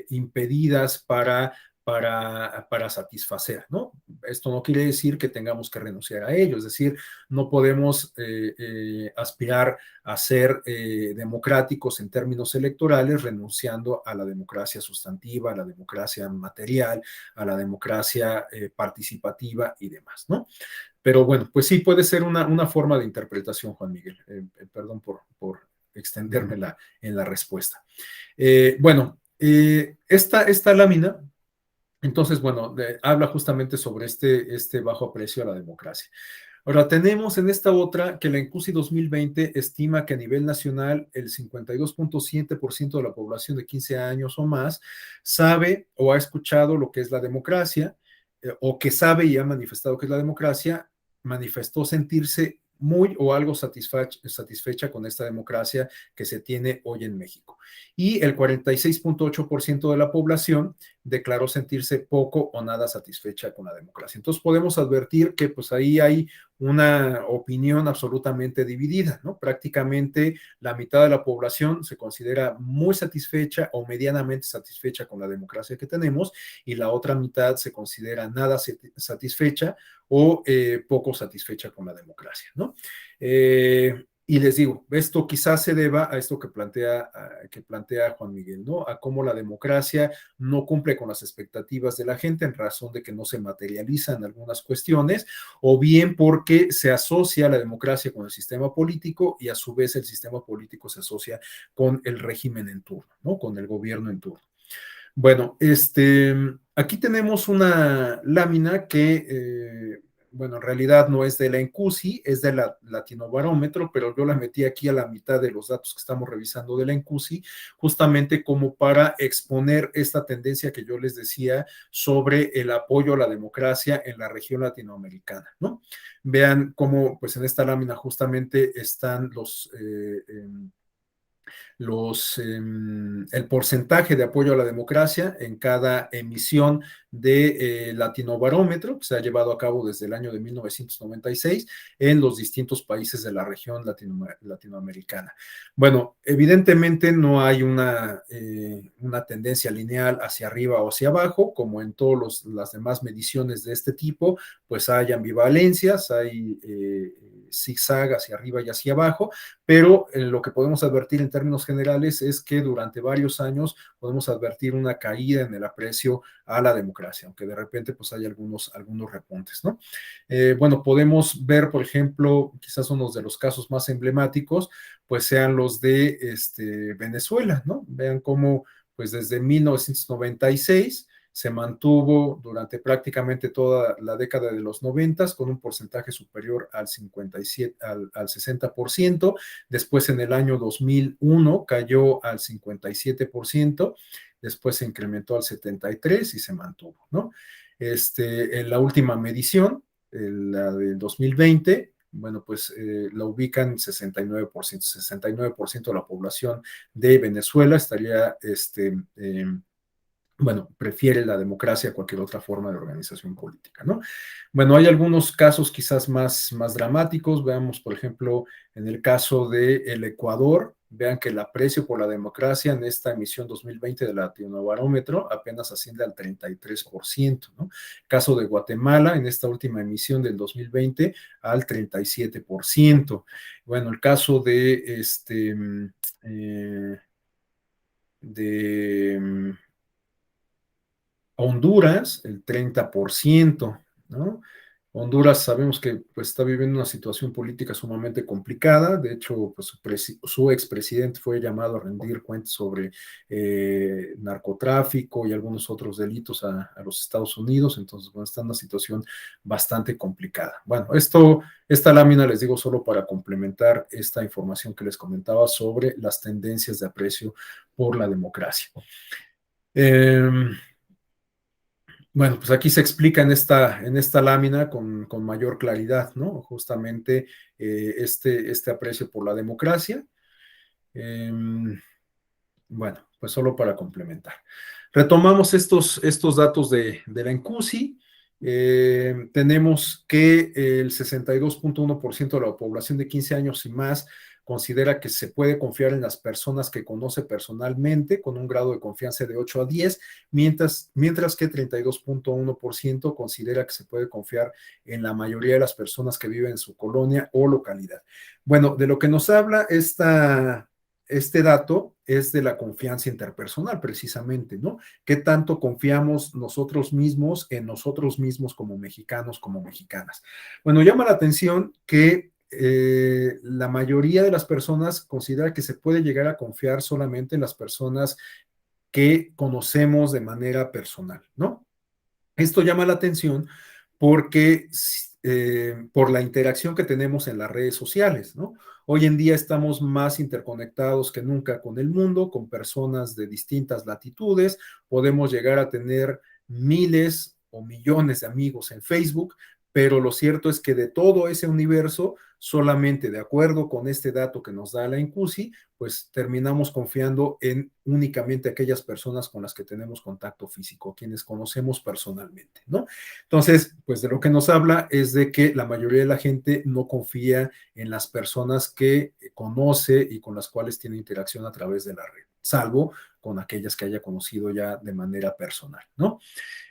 impedidas para satisfacer, ¿no? Esto no quiere decir que tengamos que renunciar a ello, es decir, no podemos aspirar a ser democráticos en términos electorales renunciando a la democracia sustantiva, a la democracia material, a la democracia participativa y demás, ¿no? Pero bueno, pues sí puede ser una forma de interpretación, Juan Miguel. Perdón por extenderme en la respuesta. Bueno, esta lámina, entonces, bueno, habla justamente sobre este bajo aprecio a la democracia. Ahora, tenemos en esta otra que la ENCUSI 2020 estima que a nivel nacional el 52.7% de la población de 15 años o más sabe o ha escuchado lo que es la democracia, o que sabe y ha manifestado que es la democracia, manifestó sentirse muy o algo satisfecha con esta democracia que se tiene hoy en México. Y el 46.8% de la población declaró sentirse poco o nada satisfecha con la democracia. Entonces podemos advertir que pues ahí hay una opinión absolutamente dividida, ¿no? Prácticamente la mitad de la población se considera muy satisfecha o medianamente satisfecha con la democracia que tenemos y la otra mitad se considera nada satisfecha o poco satisfecha con la democracia, ¿no? Y les digo, esto quizás se deba a esto que plantea Juan Miguel, ¿no? A cómo la democracia no cumple con las expectativas de la gente en razón de que no se materializan algunas cuestiones, o bien porque se asocia la democracia con el sistema político y a su vez el sistema político se asocia con el régimen en turno, ¿no? Con el gobierno en turno. Bueno, aquí tenemos una lámina que, bueno, en realidad no es de la ENCUSI, es de la Latinobarómetro, pero yo la metí aquí a la mitad de los datos que estamos revisando de la ENCUSI, justamente como para exponer esta tendencia que yo les decía sobre el apoyo a la democracia en la región latinoamericana, ¿no? Vean cómo, pues en esta lámina justamente están el porcentaje de apoyo a la democracia en cada emisión de Latinobarómetro, que se ha llevado a cabo desde el año de 1996 en los distintos países de la región latinoamericana. Bueno, evidentemente no hay una tendencia lineal hacia arriba o hacia abajo, como en todas las demás mediciones de este tipo, pues hay ambivalencias, hay zigzag hacia arriba y hacia abajo, pero lo que podemos advertir en términos generales es que durante varios años podemos advertir una caída en el aprecio a la democracia, aunque de repente pues hay algunos repuntes, ¿no? Bueno, podemos ver, por ejemplo, quizás uno de los casos más emblemáticos, pues sean los de Venezuela, ¿no? Vean cómo, pues desde 1996 se mantuvo durante prácticamente toda la década de los 90 con un porcentaje superior al 57, al 60%. Después en el año 2001 cayó al 57%, después se incrementó al 73% y se mantuvo, ¿no? En la última medición, la del 2020, bueno, pues la ubican 69%. 69% de la población de Venezuela estaría bueno, prefiere la democracia a cualquier otra forma de organización política, ¿no? Bueno, hay algunos casos quizás más dramáticos. Veamos, por ejemplo, en el caso del Ecuador, vean que el aprecio por la democracia en esta emisión 2020 del Latinobarómetro apenas asciende al 33%, ¿no? Caso de Guatemala, en esta última emisión del 2020, al 37%. Bueno, el caso eh, de Honduras, el 30%, ¿no? Honduras sabemos que pues, está viviendo una situación política sumamente complicada. De hecho, pues, su expresidente fue llamado a rendir cuentas sobre narcotráfico y algunos otros delitos a los Estados Unidos. Entonces, bueno, está en una situación bastante complicada. Bueno, esta lámina les digo solo para complementar esta información que les comentaba sobre las tendencias de aprecio por la democracia. Bueno, pues aquí se explica en esta lámina con mayor claridad, ¿no? Justamente este aprecio por la democracia. Eh, bueno, pues solo para complementar. Retomamos estos datos de la ENCUSI. Tenemos que el 62.1% de la población de 15 años y más considera que se puede confiar en las personas que conoce personalmente con un grado de confianza de 8 a 10, mientras que 32.1% considera que se puede confiar en la mayoría de las personas que viven en su colonia o localidad. Bueno, de lo que nos habla este dato es de la confianza interpersonal, precisamente, ¿no? ¿Qué tanto confiamos nosotros mismos en nosotros mismos como mexicanos, como mexicanas? Bueno, llama la atención que la mayoría de las personas considera que se puede llegar a confiar solamente en las personas que conocemos de manera personal, ¿no? Esto llama la atención porque por la interacción que tenemos en las redes sociales, ¿no? Hoy en día estamos más interconectados que nunca con el mundo, con personas de distintas latitudes, podemos llegar a tener miles o millones de amigos en Facebook, pero lo cierto es que de todo ese universo, solamente de acuerdo con este dato que nos da la INCUSI, pues terminamos confiando en únicamente aquellas personas con las que tenemos contacto físico, quienes conocemos personalmente, ¿no? Entonces, pues de lo que nos habla es de que la mayoría de la gente no confía en las personas que conoce y con las cuales tiene interacción a través de la red, salvo con aquellas que haya conocido ya de manera personal, ¿no?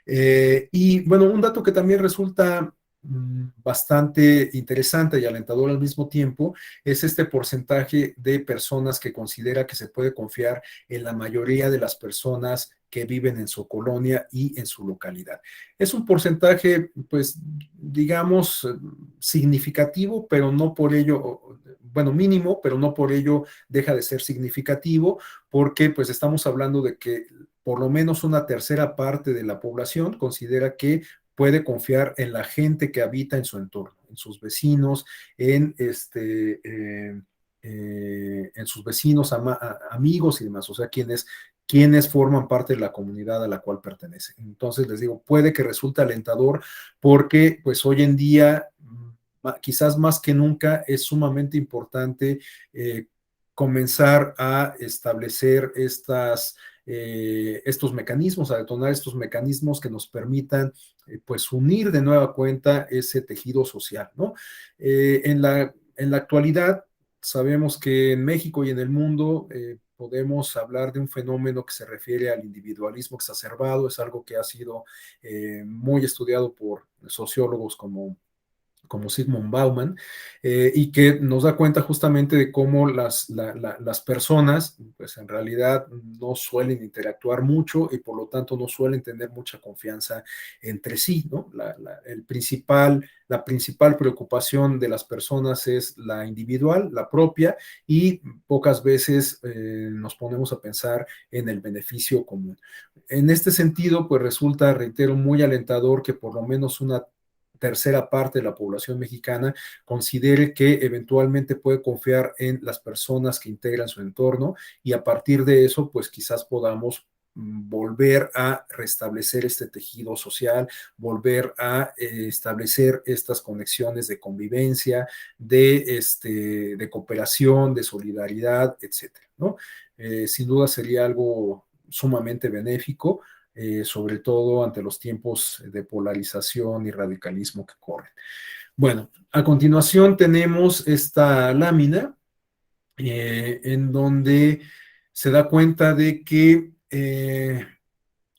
Y bueno, un dato que también resulta bastante interesante y alentador al mismo tiempo es este porcentaje de personas que considera que se puede confiar en la mayoría de las personas que viven en su colonia y en su localidad. Es un porcentaje, pues, digamos, significativo, pero no por ello, bueno, mínimo, pero no por ello deja de ser significativo, porque pues estamos hablando de que por lo menos una tercera parte de la población considera que puede confiar en la gente que habita en su entorno, en sus vecinos, en sus vecinos, amigos y demás, o sea, quienes forman parte de la comunidad a la cual pertenecen. Entonces, les digo, puede que resulte alentador porque pues hoy en día, quizás más que nunca, es sumamente importante comenzar a establecer estos mecanismos, a detonar estos mecanismos que nos permitan pues unir de nueva cuenta ese tejido social, ¿no? En la actualidad sabemos que en México y en el mundo podemos hablar de un fenómeno que se refiere al individualismo exacerbado, es algo que ha sido muy estudiado por sociólogos como como Zygmunt Bauman, y que nos da cuenta justamente de cómo las personas, pues en realidad no suelen interactuar mucho y por lo tanto no suelen tener mucha confianza entre sí, ¿no? La principal preocupación de las personas es la individual, la propia, y pocas veces nos ponemos a pensar en el beneficio común. En este sentido, pues resulta, reitero, muy alentador que por lo menos una tercera parte de la población mexicana considere que eventualmente puede confiar en las personas que integran su entorno y a partir de eso, pues quizás podamos volver a restablecer este tejido social, volver a establecer estas conexiones de convivencia, de cooperación, de solidaridad, etcétera, ¿no? Sin duda sería algo sumamente benéfico, sobre todo ante los tiempos de polarización y radicalismo que corren. Bueno, a continuación tenemos esta lámina en donde se da cuenta de que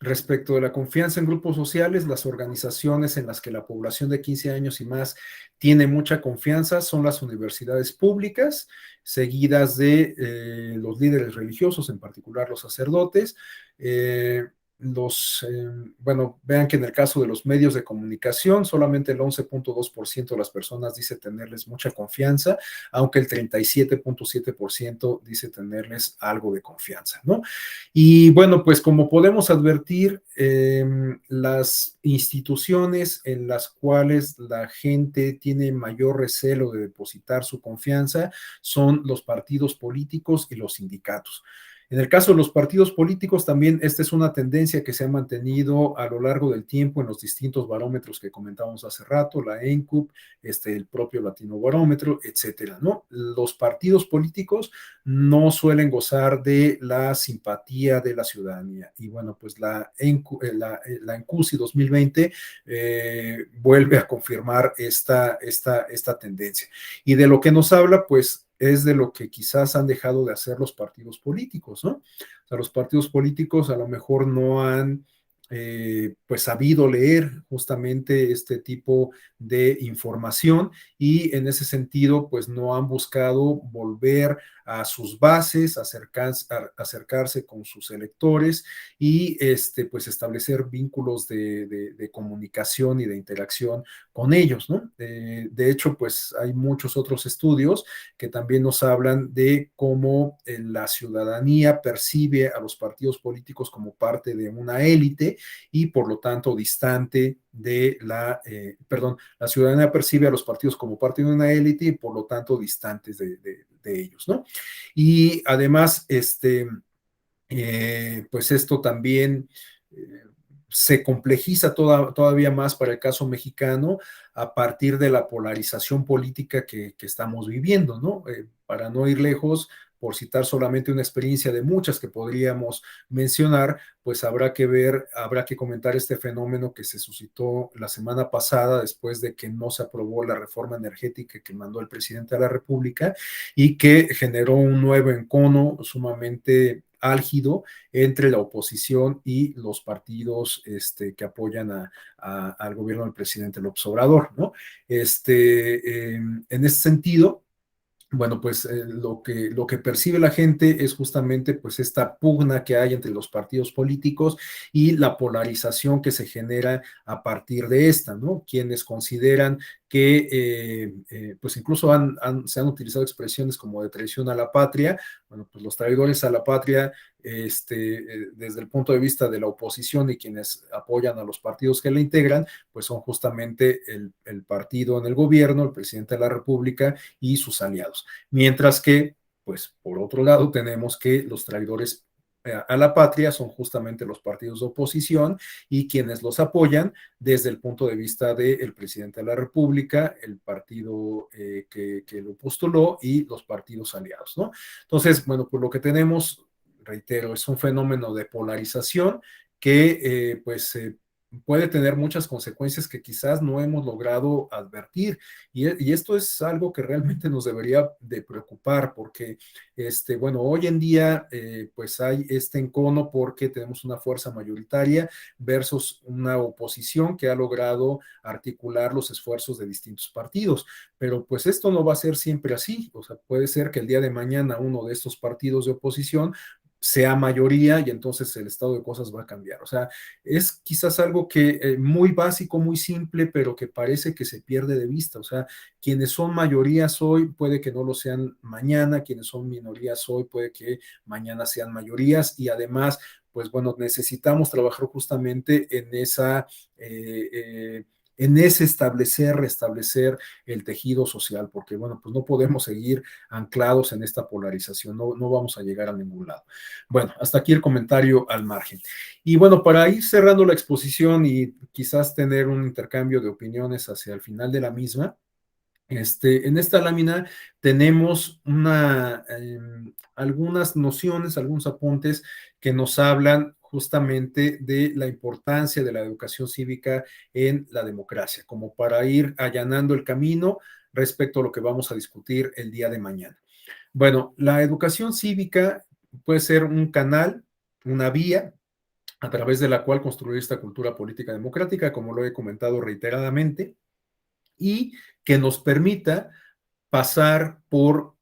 respecto de la confianza en grupos sociales, las organizaciones en las que la población de 15 años y más tiene mucha confianza son las universidades públicas, seguidas de los líderes religiosos, en particular los sacerdotes. Bueno, vean que en el caso de los medios de comunicación, solamente el 11.2% de las personas dice tenerles mucha confianza, aunque el 37.7% dice tenerles algo de confianza, ¿no? Y bueno, pues como podemos advertir, las instituciones en las cuales la gente tiene mayor recelo de depositar su confianza son los partidos políticos y los sindicatos. En el caso de los partidos políticos, también esta es una tendencia que se ha mantenido a lo largo del tiempo en los distintos barómetros que comentábamos hace rato, la ENCUP, el propio Latino Barómetro, etcétera, ¿no? Los partidos políticos no suelen gozar de la simpatía de la ciudadanía. Y bueno, pues la ENCUSI 2020 vuelve a confirmar esta tendencia. Y de lo que nos habla, pues es de lo que quizás han dejado de hacer los partidos políticos, ¿no? O sea, los partidos políticos a lo mejor no han pues sabido leer justamente este tipo de información y en ese sentido pues no han buscado volver a sus bases, acercarse con sus electores y pues establecer vínculos de comunicación y de interacción con ellos, ¿no? De hecho, pues hay muchos otros estudios que también nos hablan de cómo la ciudadanía percibe a los partidos políticos como parte de una élite y por lo tanto distante de la ciudadanía percibe a los partidos como parte de una élite y por lo tanto distantes de ellos, ¿no? Y además, pues esto también se complejiza todavía más para el caso mexicano a partir de la polarización política que estamos viviendo, ¿no? Para no ir lejos, por citar solamente una experiencia de muchas que podríamos mencionar, pues habrá que comentar este fenómeno que se suscitó la semana pasada después de que no se aprobó la reforma energética que mandó el presidente de la República y que generó un nuevo encono sumamente álgido entre la oposición y los partidos que apoyan al gobierno del presidente López Obrador, ¿no? En este sentido, bueno, pues lo que percibe la gente es justamente pues esta pugna que hay entre los partidos políticos y la polarización que se genera a partir de esta, ¿no? Quienes consideran que pues incluso se han utilizado expresiones como de traición a la patria, bueno, pues los traidores a la patria, desde el punto de vista de la oposición y quienes apoyan a los partidos que la integran, pues son justamente el partido en el gobierno, el presidente de la República y sus aliados. Mientras que, pues, por otro lado, tenemos que los traidores a la patria son justamente los partidos de oposición y quienes los apoyan desde el punto de vista del presidente de la República, el partido que lo postuló y los partidos aliados, ¿no? Entonces, bueno, pues lo que tenemos, reitero, es un fenómeno de polarización que pues puede tener muchas consecuencias que quizás no hemos logrado advertir. Y esto es algo que realmente nos debería de preocupar porque, bueno, hoy en día pues hay este encono porque tenemos una fuerza mayoritaria versus una oposición que ha logrado articular los esfuerzos de distintos partidos. Pero pues esto no va a ser siempre así. O sea, puede ser que el día de mañana uno de estos partidos de oposición sea mayoría y entonces el estado de cosas va a cambiar. O sea, es quizás algo que muy básico, muy simple, pero que parece que se pierde de vista. O sea, quienes son mayorías hoy puede que no lo sean mañana, quienes son minorías hoy puede que mañana sean mayorías y además, pues bueno, necesitamos trabajar justamente en ese establecer, restablecer el tejido social, porque bueno, pues no podemos seguir anclados en esta polarización, no vamos a llegar a ningún lado. Bueno, hasta aquí el comentario al margen. Y bueno, para ir cerrando la exposición y quizás tener un intercambio de opiniones hacia el final de la misma, en esta lámina tenemos algunas nociones, algunos apuntes que nos hablan justamente de la importancia de la educación cívica en la democracia, como para ir allanando el camino respecto a lo que vamos a discutir el día de mañana. Bueno, la educación cívica puede ser un canal, una vía a través de la cual construir esta cultura política democrática, como lo he comentado reiteradamente, y que nos permita pasar por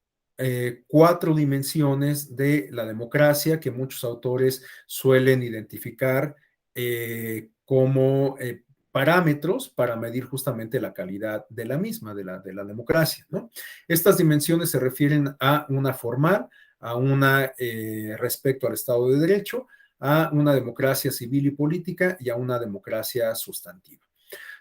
cuatro dimensiones de la democracia que muchos autores suelen identificar como parámetros para medir justamente la calidad de la misma, de la democracia, ¿no? Estas dimensiones se refieren a una formal, a una respecto al Estado de Derecho, a una democracia civil y política y a una democracia sustantiva.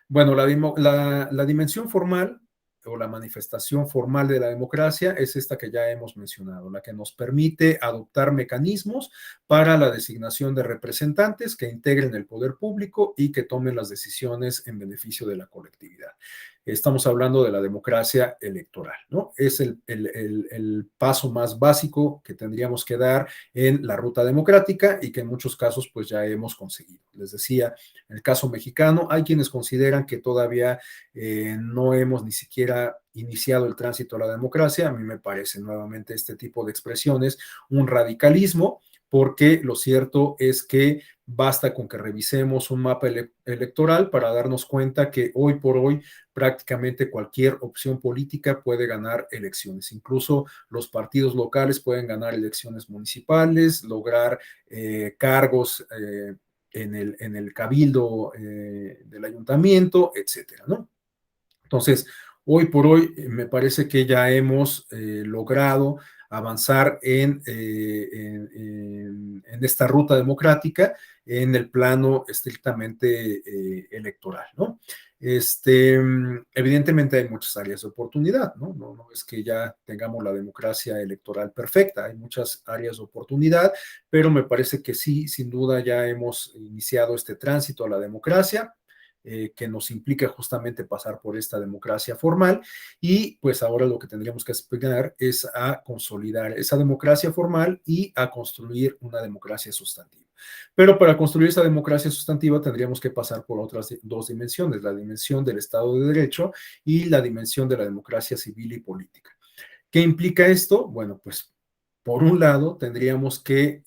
Bueno, la dimensión formal o la manifestación formal de la democracia es esta que ya hemos mencionado, la que nos permite adoptar mecanismos para la designación de representantes que integren el poder público y que tomen las decisiones en beneficio de la colectividad. Estamos hablando de la democracia electoral, ¿no? Es el paso más básico que tendríamos que dar en la ruta democrática y que en muchos casos pues ya hemos conseguido. Les decía, en el caso mexicano hay quienes consideran que todavía no hemos ni siquiera iniciado el tránsito a la democracia. A mí me parece nuevamente este tipo de expresiones un radicalismo, porque lo cierto es que basta con que revisemos un mapa electoral para darnos cuenta que hoy por hoy prácticamente cualquier opción política puede ganar elecciones. Incluso los partidos locales pueden ganar elecciones municipales, lograr cargos en el cabildo del ayuntamiento, etcétera, ¿no? Entonces, hoy por hoy me parece que ya hemos logrado avanzar en esta ruta democrática en el plano estrictamente electoral, ¿no? Evidentemente hay muchas áreas de oportunidad, ¿no? No es que ya tengamos la democracia electoral perfecta, hay muchas áreas de oportunidad, pero me parece que sí, sin duda ya hemos iniciado este tránsito a la democracia que nos implica justamente pasar por esta democracia formal y pues ahora lo que tendríamos que aspirar es a consolidar esa democracia formal y a construir una democracia sustantiva. Pero para construir esa democracia sustantiva tendríamos que pasar por otras dos dimensiones, la dimensión del Estado de Derecho y la dimensión de la democracia civil y política. ¿Qué implica esto? Bueno, pues por un lado tendríamos que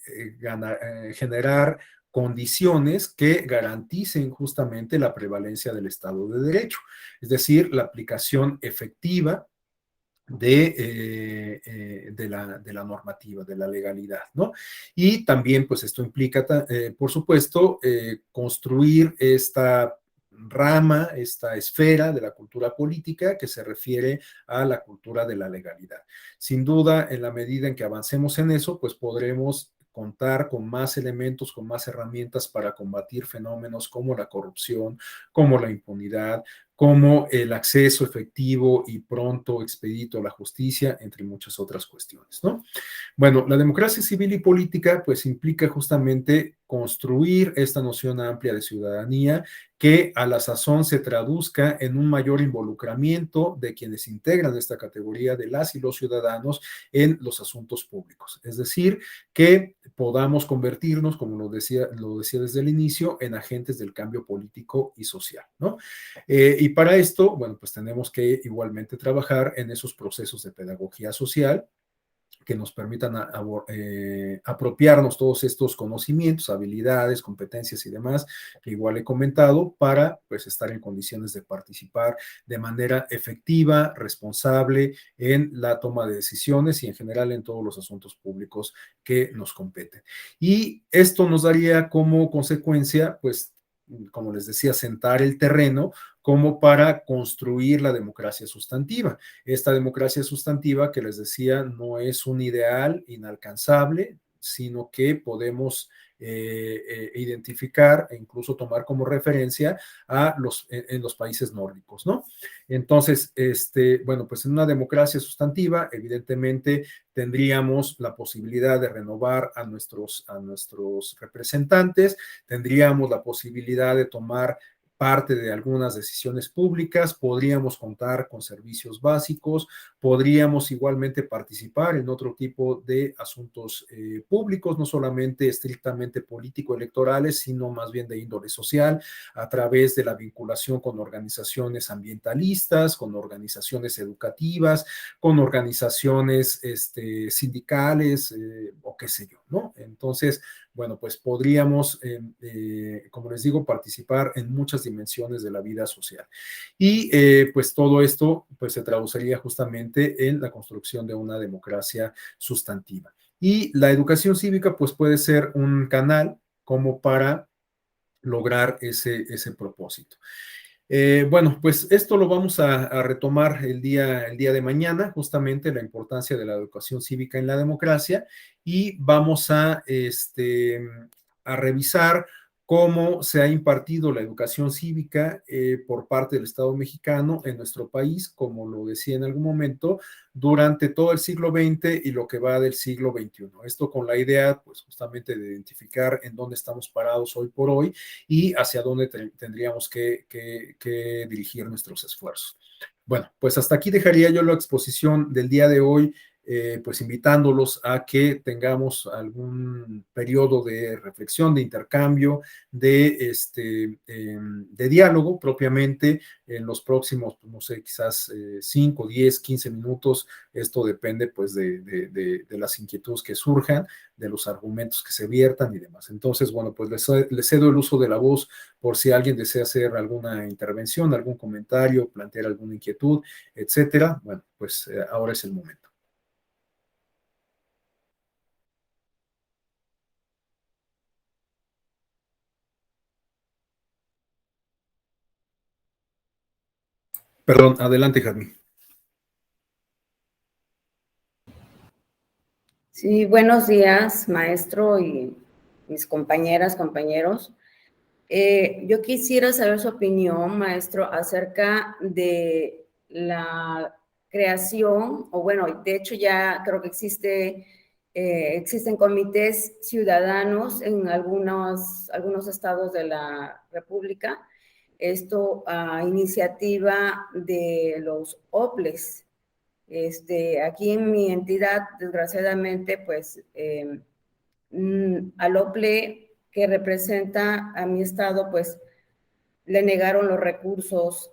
generar condiciones que garanticen justamente la prevalencia del Estado de Derecho, es decir, la aplicación efectiva de la normativa, de la legalidad, ¿no? Y también, pues esto implica, por supuesto, construir esta rama, esta esfera de la cultura política que se refiere a la cultura de la legalidad. Sin duda, en la medida en que avancemos en eso, pues podremos contar con más elementos, con más herramientas para combatir fenómenos como la corrupción, como la impunidad, como el acceso efectivo y pronto, expedito a la justicia, entre muchas otras cuestiones, ¿no? Bueno, la democracia civil y política pues implica justamente construir esta noción amplia de ciudadanía que a la sazón se traduzca en un mayor involucramiento de quienes integran esta categoría de las y los ciudadanos en los asuntos públicos. Es decir, que podamos convertirnos, como lo decía desde el inicio, en agentes del cambio político y social, ¿no? Y para esto, bueno, pues tenemos que igualmente trabajar en esos procesos de pedagogía social que nos permitan apropiarnos todos estos conocimientos, habilidades, competencias y demás, que igual he comentado, para pues estar en condiciones de participar de manera efectiva, responsable en la toma de decisiones y en general en todos los asuntos públicos que nos competen. Y esto nos daría como consecuencia, pues, como les decía, sentar el terreno como para construir la democracia sustantiva. Esta democracia sustantiva que les decía no es un ideal inalcanzable, sino que podemos identificar e incluso tomar como referencia en los países nórdicos, ¿no? Entonces, bueno, pues en una democracia sustantiva, evidentemente tendríamos la posibilidad de renovar a nuestros representantes, tendríamos la posibilidad de tomar parte de algunas decisiones públicas, podríamos contar con servicios básicos, podríamos igualmente participar en otro tipo de asuntos públicos, no solamente estrictamente político-electorales, sino más bien de índole social, a través de la vinculación con organizaciones ambientalistas, con organizaciones educativas, con organizaciones sindicales o qué sé yo, ¿no? Entonces, bueno, pues podríamos, como les digo, participar en muchas dimensiones de la vida social. Y pues todo esto pues se traduciría justamente en la construcción de una democracia sustantiva. Y la educación cívica pues puede ser un canal como para lograr ese propósito. Bueno, pues esto lo vamos a retomar el día de mañana, justamente la importancia de la educación cívica en la democracia, y vamos a revisar cómo se ha impartido la educación cívica por parte del Estado mexicano en nuestro país, como lo decía en algún momento, durante todo el siglo XX y lo que va del siglo XXI. Esto con la idea, pues justamente de identificar en dónde estamos parados hoy por hoy y hacia dónde tendríamos que dirigir nuestros esfuerzos. Bueno, pues hasta aquí dejaría yo la exposición del día de hoy, pues invitándolos a que tengamos algún periodo de reflexión, de intercambio, de diálogo propiamente en los próximos, no sé, quizás 5, 10, 15 minutos. Esto depende pues de las inquietudes que surjan, de los argumentos que se viertan y demás. Entonces, bueno, pues les cedo el uso de la voz por si alguien desea hacer alguna intervención, algún comentario, plantear alguna inquietud, etcétera. Bueno, pues ahora es el momento. Perdón, adelante, Jazmín. Sí, buenos días, maestro y mis compañeras, compañeros. Yo quisiera saber su opinión, maestro, acerca de la creación, o bueno, de hecho ya creo que existen comités ciudadanos en algunos estados de la República. Esto a iniciativa de los OPLES. Aquí en mi entidad, desgraciadamente, pues al OPLE que representa a mi estado, pues le negaron los recursos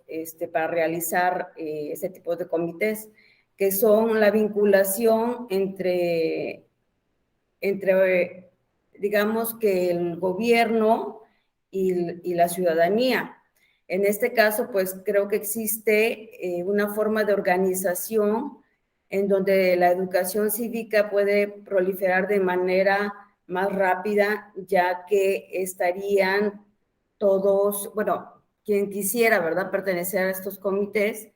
para realizar este tipo de comités, que son la vinculación entre digamos que el gobierno y la ciudadanía. En este caso, pues creo que existe una forma de organización en donde la educación cívica puede proliferar de manera más rápida, ya que estarían todos, bueno, quien quisiera, ¿verdad?, pertenecer a estos comités,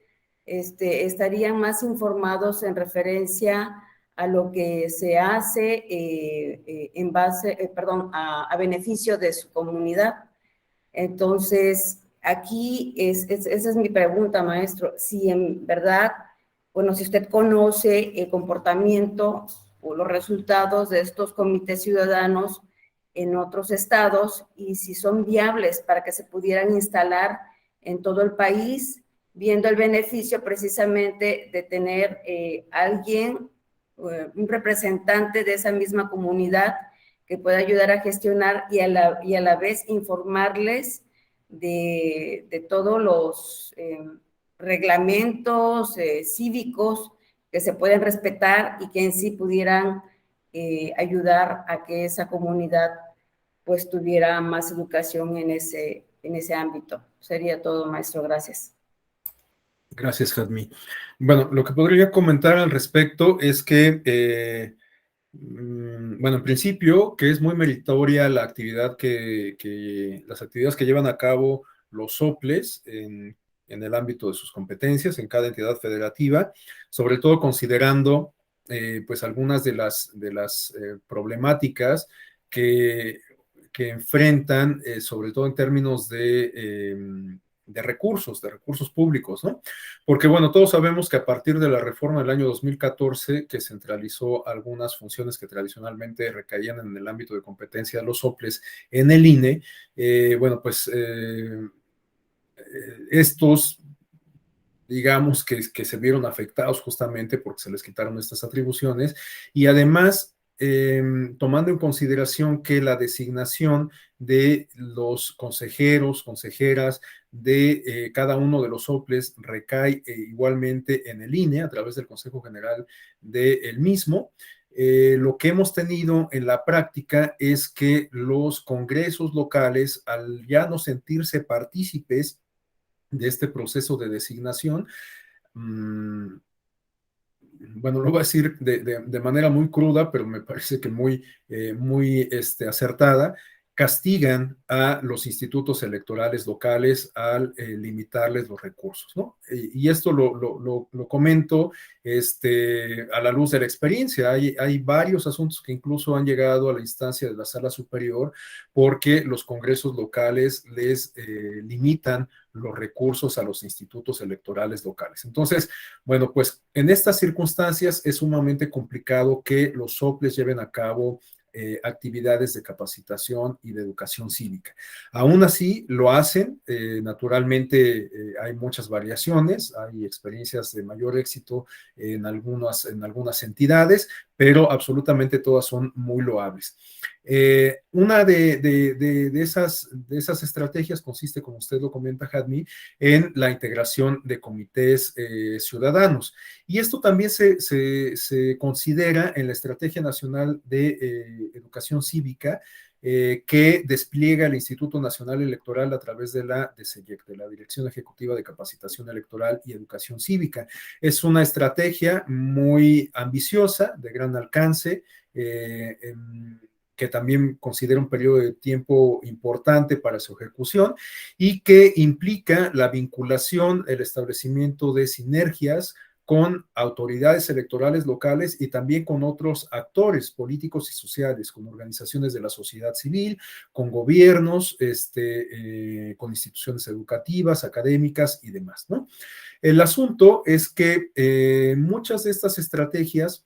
estarían más informados en referencia a lo que se hace perdón, a beneficio de su comunidad. Entonces, aquí esa es mi pregunta, maestro, si en verdad, bueno, si usted conoce el comportamiento o los resultados de estos comités ciudadanos en otros estados y si son viables para que se pudieran instalar en todo el país, viendo el beneficio precisamente de tener alguien, un representante de esa misma comunidad que pueda ayudar a gestionar y a la vez informarles de todos los reglamentos cívicos que se pueden respetar y que en sí pudieran ayudar a que esa comunidad pues tuviera más educación en ese ámbito. Sería todo, maestro. Gracias. Gracias, Jadmi. Bueno, lo que podría comentar al respecto es que, bueno, en principio, que es muy meritoria la actividad las actividades que llevan a cabo los soples en el ámbito de sus competencias en cada entidad federativa, sobre todo considerando pues algunas de las problemáticas que, que enfrentan, sobre todo en términos de recursos públicos, ¿no? Porque, bueno, todos sabemos que a partir de la reforma del año 2014, que centralizó algunas funciones que tradicionalmente recaían en el ámbito de competencia de los soples en el INE, bueno, pues estos, digamos que se vieron afectados justamente porque se les quitaron estas atribuciones y además tomando en consideración que la designación de los consejeros, consejeras de cada uno de los soples recae igualmente en el INE a través del Consejo General del mismo. Lo que hemos tenido en la práctica es que los congresos locales, al ya no sentirse partícipes de este proceso de designación, bueno, lo voy a decir de manera muy cruda, pero me parece que muy acertada, castigan a los institutos electorales locales al limitarles los recursos, ¿no? Y esto lo comento a la luz de la experiencia. Hay varios asuntos que incluso han llegado a la instancia de la sala superior porque los congresos locales les limitan los recursos a los institutos electorales locales. Entonces, bueno, pues en estas circunstancias es sumamente complicado que los soples lleven a cabo actividades de capacitación y de educación cívica. Aún así, lo hacen. Naturalmente, hay muchas variaciones, hay experiencias de mayor éxito en algunas entidades, pero absolutamente todas son muy loables. Una de esas estrategias consiste, como usted lo comenta, Jadmi, en la integración de comités ciudadanos. Y esto también se considera en la Estrategia Nacional de Educación Cívica que despliega el Instituto Nacional Electoral a través de la DECEYEC, de la Dirección Ejecutiva de Capacitación Electoral y Educación Cívica. Es una estrategia muy ambiciosa, de gran alcance, que también considera un periodo de tiempo importante para su ejecución y que implica la vinculación, el establecimiento de sinergias con autoridades electorales locales y también con otros actores políticos y sociales, con organizaciones de la sociedad civil, con gobiernos, con instituciones educativas, académicas y demás, ¿no? El asunto es que muchas de estas estrategias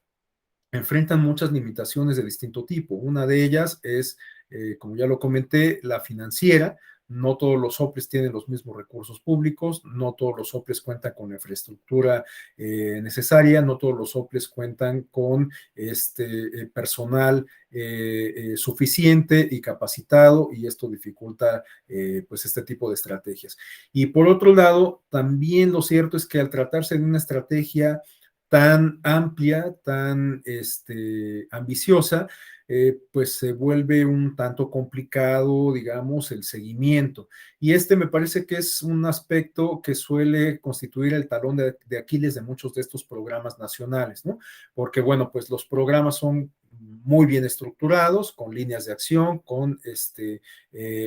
enfrentan muchas limitaciones de distinto tipo. Una de ellas es, como ya lo comenté, la financiera. No todos los soples tienen los mismos recursos públicos, no todos los soples cuentan con la infraestructura necesaria, no todos los soples cuentan con personal suficiente y capacitado, y esto dificulta pues este tipo de estrategias. Y por otro lado, también lo cierto es que al tratarse de una estrategia tan amplia, tan ambiciosa, pues se vuelve un tanto complicado, digamos, el seguimiento. Y me parece que es un aspecto que suele constituir el talón de Aquiles de muchos de estos programas nacionales, ¿no? Porque, bueno, pues los programas son muy bien estructurados, con líneas de acción, con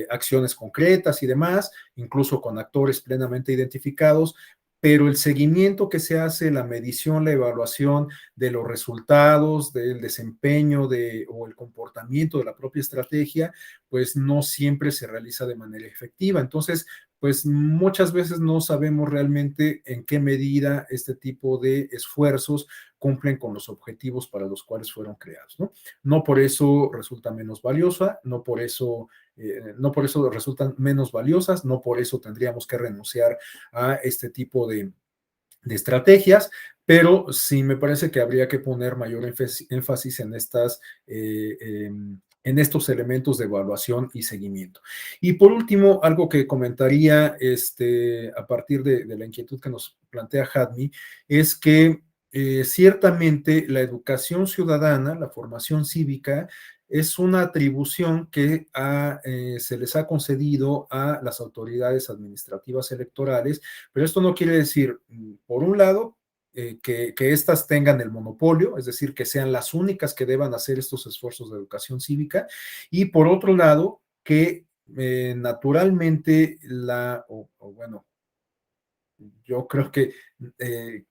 acciones concretas y demás, incluso con actores plenamente identificados, pero el seguimiento que se hace, la medición, la evaluación de los resultados, del desempeño o el comportamiento de la propia estrategia, pues no siempre se realiza de manera efectiva. Entonces, pues muchas veces no sabemos realmente en qué medida este tipo de esfuerzos cumplen con los objetivos para los cuales fueron creados, ¿no? No por eso resulta menos valiosa, no por eso resultan menos valiosas, no por eso tendríamos que renunciar a este tipo de estrategias, pero sí me parece que habría que poner mayor énfasis en estos elementos de evaluación y seguimiento. Y por último, algo que comentaría a partir de la inquietud que nos plantea Hadmi, es que ciertamente la educación ciudadana, la formación cívica, es una atribución que se les ha concedido a las autoridades administrativas electorales, pero esto no quiere decir, por un lado, que éstas tengan el monopolio, es decir, que sean las únicas que deban hacer estos esfuerzos de educación cívica, y por otro lado, que naturalmente bueno, yo creo que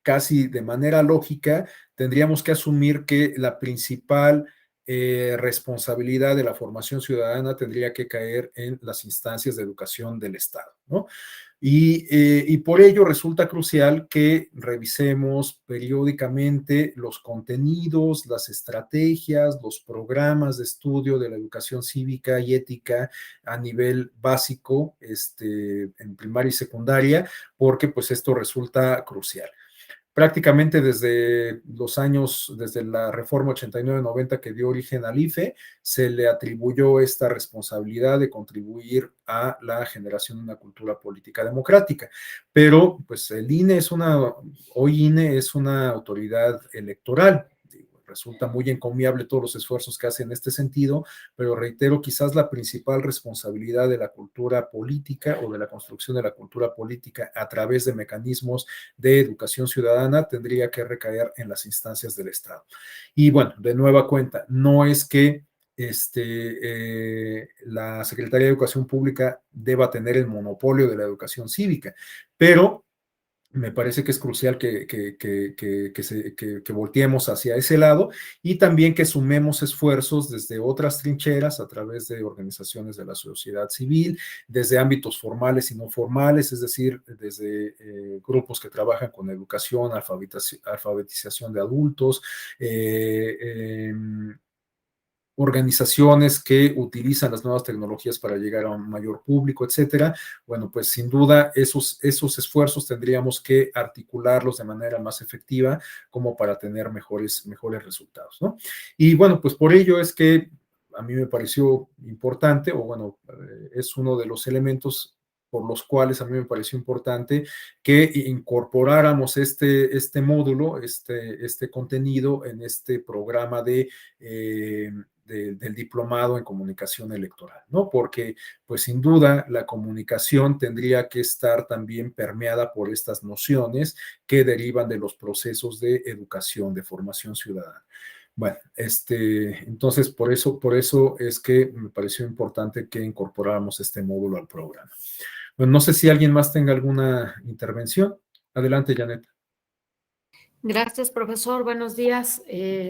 casi de manera lógica tendríamos que asumir que la principal responsabilidad de la formación ciudadana tendría que caer en las instancias de educación del Estado, ¿no? Y por ello resulta crucial que revisemos periódicamente los contenidos, las estrategias, los programas de estudio de la educación cívica y ética a nivel básico, en primaria y secundaria, porque pues esto resulta crucial. Prácticamente desde la reforma 89-90 que dio origen al IFE, se le atribuyó esta responsabilidad de contribuir a la generación de una cultura política democrática. Pero pues hoy INE es una autoridad electoral. Resulta muy encomiable todos los esfuerzos que hace en este sentido, pero reitero, quizás la principal responsabilidad de la cultura política o de la construcción de la cultura política a través de mecanismos de educación ciudadana tendría que recaer en las instancias del Estado. Y bueno, de nueva cuenta, no es que la Secretaría de Educación Pública deba tener el monopolio de la educación cívica, pero me parece que es crucial que volteemos hacia ese lado y también que sumemos esfuerzos desde otras trincheras a través de organizaciones de la sociedad civil, desde ámbitos formales y no formales, es decir, desde grupos que trabajan con educación, alfabetización de adultos, organizaciones que utilizan las nuevas tecnologías para llegar a un mayor público, etcétera. Bueno, pues sin duda esos esfuerzos tendríamos que articularlos de manera más efectiva como para tener mejores resultados, ¿no? Y bueno, pues por ello es que a mí me pareció importante, o bueno, es uno de los elementos por los cuales a mí me pareció importante que incorporáramos este módulo, este contenido en este programa del diplomado en comunicación electoral, ¿no? Porque, pues sin duda, la comunicación tendría que estar también permeada por estas nociones que derivan de los procesos de educación, de formación ciudadana. Bueno, entonces por eso es que me pareció importante que incorporáramos este módulo al programa. Bueno, no sé si alguien más tenga alguna intervención. Adelante, Janet. Gracias, profesor. Buenos días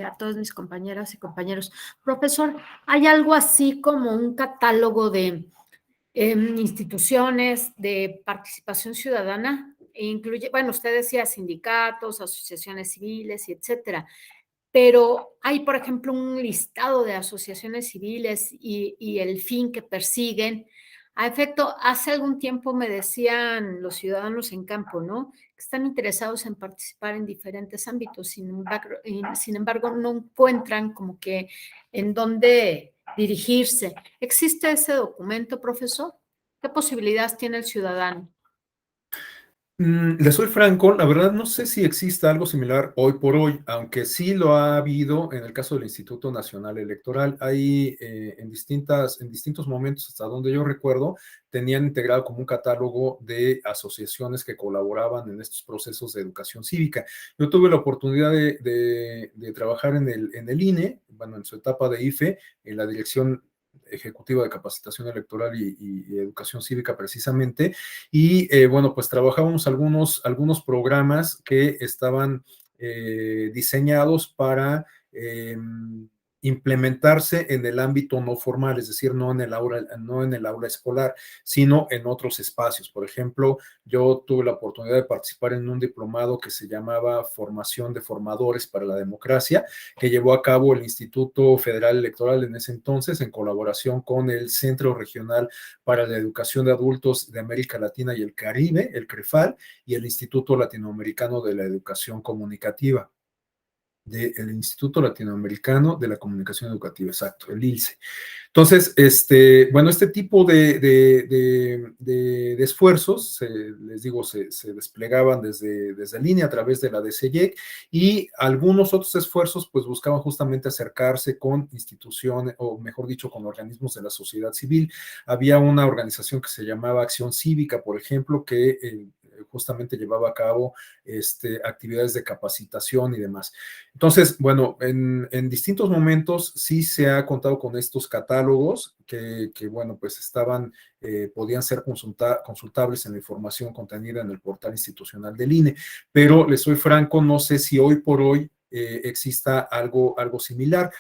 a todas mis compañeras y compañeros. Profesor, ¿hay algo así como un catálogo de instituciones de participación ciudadana? Incluye, bueno, usted decía sindicatos, asociaciones civiles y etcétera, pero hay, por ejemplo, un listado de asociaciones civiles y el fin que persiguen. A efecto, hace algún tiempo me decían los ciudadanos en campo, ¿no? Que están interesados en participar en diferentes ámbitos, sin embargo, no encuentran como que en dónde dirigirse. ¿Existe ese documento, profesor? ¿Qué posibilidades tiene el ciudadano? Le soy franco, la verdad no sé si exista algo similar hoy por hoy, aunque sí lo ha habido en el caso del Instituto Nacional Electoral. Hay en distintos momentos, hasta donde yo recuerdo, tenían integrado como un catálogo de asociaciones que colaboraban en estos procesos de educación cívica. Yo tuve la oportunidad de trabajar en el INE, bueno, en su etapa de IFE, en la dirección Ejecutiva de Capacitación Electoral y Educación Cívica precisamente, y bueno, pues trabajábamos algunos programas que estaban diseñados para implementarse en el ámbito no formal, es decir, no en el aula escolar, sino en otros espacios. Por ejemplo, yo tuve la oportunidad de participar en un diplomado que se llamaba Formación de Formadores para la Democracia, que llevó a cabo el Instituto Federal Electoral en ese entonces, en colaboración con el Centro Regional para la Educación de Adultos de América Latina y el Caribe, el CREFAL, y el Instituto Latinoamericano de la Educación Comunicativa. Del Instituto Latinoamericano de la Comunicación Educativa, exacto, el ILCE. Entonces, bueno, este tipo de esfuerzos, les digo, se desplegaban desde línea a través de la DCYEC, y algunos otros esfuerzos pues buscaban justamente acercarse con instituciones, o mejor dicho, con organismos de la sociedad civil. Había una organización que se llamaba Acción Cívica, por ejemplo, que justamente llevaba a cabo actividades de capacitación y demás. Entonces, bueno, en distintos momentos sí se ha contado con estos catálogos que bueno, pues podían ser consultables en la información contenida en el portal institucional del INE, pero les soy franco, no sé si hoy por hoy exista algo similar.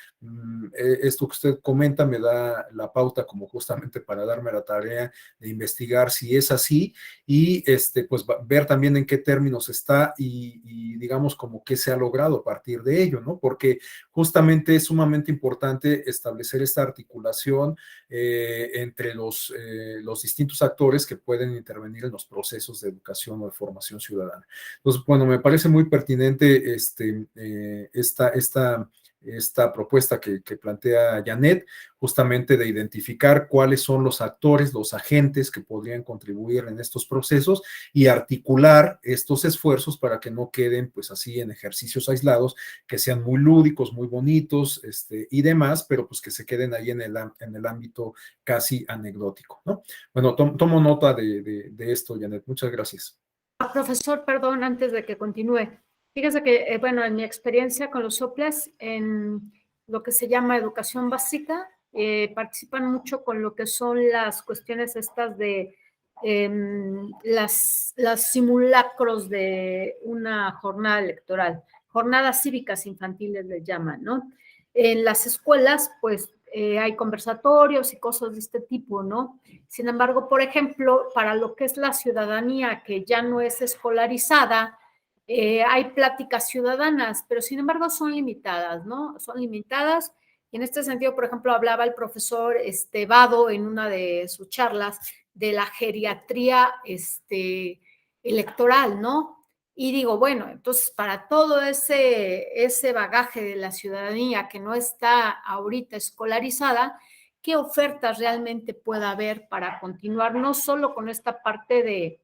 Esto que usted comenta me da la pauta como justamente para darme la tarea de investigar si es así, y pues ver también en qué términos está y digamos como qué se ha logrado a partir de ello, ¿no? Porque justamente es sumamente importante establecer esta articulación entre los distintos actores que pueden intervenir en los procesos de educación o de formación ciudadana. Entonces, bueno, me parece muy pertinente esta propuesta que plantea Janet, justamente de identificar cuáles son los actores, los agentes que podrían contribuir en estos procesos y articular estos esfuerzos para que no queden pues así en ejercicios aislados, que sean muy lúdicos, muy bonitos y demás, pero pues que se queden ahí en el ámbito casi anecdótico, ¿no? Bueno, tomo nota de esto, Janet. Muchas gracias. Profesor, perdón, antes de que continúe. Fíjese que, bueno, en mi experiencia con los soplas, en lo que se llama educación básica, participan mucho con lo que son las cuestiones estas de las simulacros de una jornada electoral, jornadas cívicas infantiles les llaman, ¿no? En las escuelas, pues, hay conversatorios y cosas de este tipo, ¿no? Sin embargo, por ejemplo, para lo que es la ciudadanía que ya no es escolarizada, hay pláticas ciudadanas, pero sin embargo son limitadas, ¿no? Son limitadas. Y en este sentido, por ejemplo, hablaba el profesor Vado en una de sus charlas de la geriatría electoral, ¿no? Y digo, bueno, entonces para todo ese bagaje de la ciudadanía que no está ahorita escolarizada, ¿qué ofertas realmente puede haber para continuar no solo con esta parte de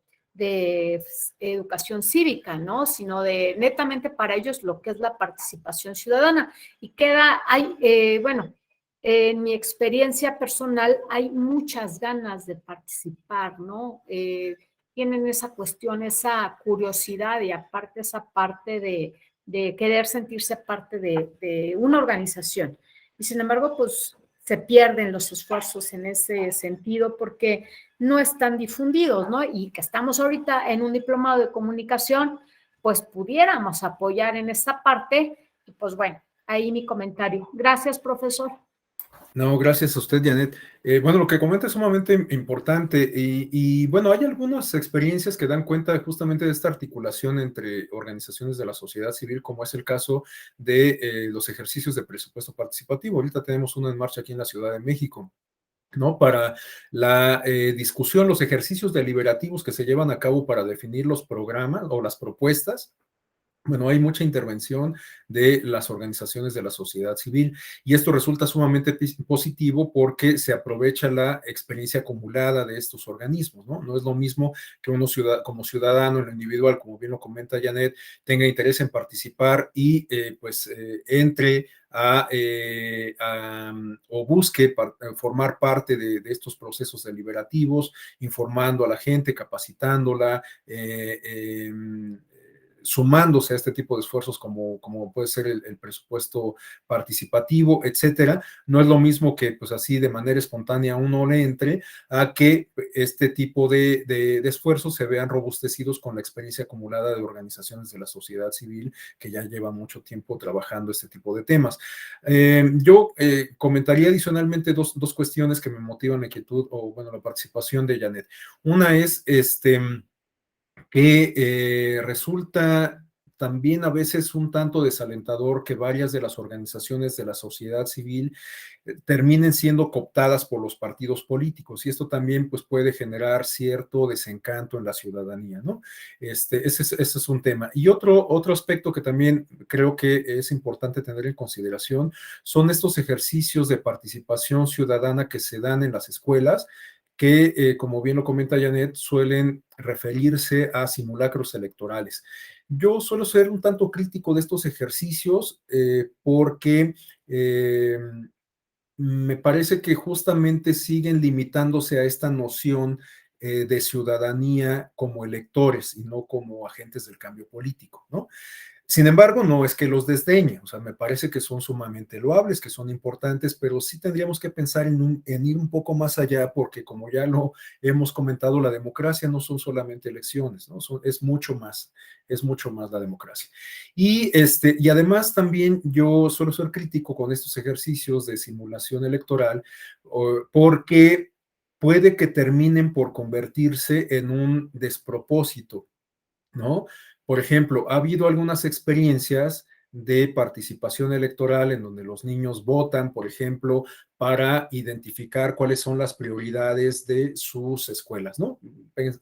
educación cívica, ¿no? Sino de netamente para ellos lo que es la participación ciudadana? Y bueno, en mi experiencia personal hay muchas ganas de participar, ¿no? Tienen esa cuestión, esa curiosidad y aparte esa parte de querer sentirse parte de una organización. Y sin embargo, pues se pierden los esfuerzos en ese sentido porque no están difundidos, ¿no? Y que estamos ahorita en un diplomado de comunicación, pues pudiéramos apoyar en esa parte. Y pues bueno, ahí mi comentario. Gracias, profesor. No, gracias a usted, Janet. Bueno, lo que comenta es sumamente importante y bueno, hay algunas experiencias que dan cuenta justamente de esta articulación entre organizaciones de la sociedad civil, como es el caso de los ejercicios de presupuesto participativo. Ahorita tenemos uno en marcha aquí en la Ciudad de México, ¿no? Para la discusión, los ejercicios deliberativos que se llevan a cabo para definir los programas o las propuestas. Bueno, hay mucha intervención de las organizaciones de la sociedad civil y esto resulta sumamente positivo porque se aprovecha la experiencia acumulada de estos organismos, ¿no? No es lo mismo que uno como ciudadano en lo individual, como bien lo comenta Janet, tenga interés en participar y entre o busque formar parte de estos procesos deliberativos, informando a la gente, capacitándola, sumándose a este tipo de esfuerzos como puede ser el presupuesto participativo, etcétera. No es lo mismo que pues así de manera espontánea uno le entre a que este tipo de esfuerzos se vean robustecidos con la experiencia acumulada de organizaciones de la sociedad civil que ya llevan mucho tiempo trabajando este tipo de temas. Yo comentaría adicionalmente dos cuestiones que me motivan la inquietud o, bueno, la participación de Janet. Una es que resulta también a veces un tanto desalentador que varias de las organizaciones de la sociedad civil terminen siendo cooptadas por los partidos políticos y esto también pues puede generar cierto desencanto en la ciudadanía, ¿no? Ese es un tema. Y otro aspecto que también creo que es importante tener en consideración son estos ejercicios de participación ciudadana que se dan en las escuelas que, como bien lo comenta Janet, suelen referirse a simulacros electorales. Yo suelo ser un tanto crítico de estos ejercicios porque me parece que justamente siguen limitándose a esta noción de ciudadanía como electores y no como agentes del cambio político, ¿no? Sin embargo, no es que los desdeñe, o sea, me parece que son sumamente loables, que son importantes, pero sí tendríamos que pensar en ir un poco más allá, porque como ya lo hemos comentado, la democracia no son solamente elecciones, ¿no? Es mucho más la democracia. Y además también yo suelo ser crítico con estos ejercicios de simulación electoral, porque puede que terminen por convertirse en un despropósito, ¿no? Por ejemplo, ha habido algunas experiencias de participación electoral en donde los niños votan, por ejemplo, para identificar cuáles son las prioridades de sus escuelas, ¿no?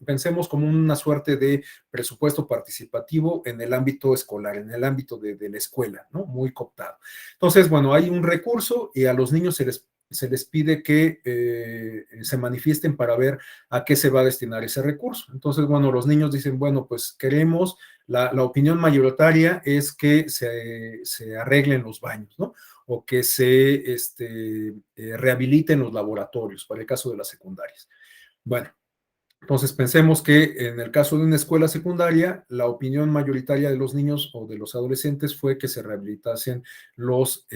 Pensemos como una suerte de presupuesto participativo en el ámbito escolar, en el ámbito de la escuela, ¿no? Muy cooptado. Entonces, bueno, hay un recurso y a los niños se les pide que se manifiesten para ver a qué se va a destinar ese recurso. Entonces, bueno, los niños dicen, bueno, pues queremos, la opinión mayoritaria es que se arreglen los baños, ¿no? O que se rehabiliten los laboratorios, para el caso de las secundarias. Bueno, entonces pensemos que en el caso de una escuela secundaria, la opinión mayoritaria de los niños o de los adolescentes fue que se rehabilitasen los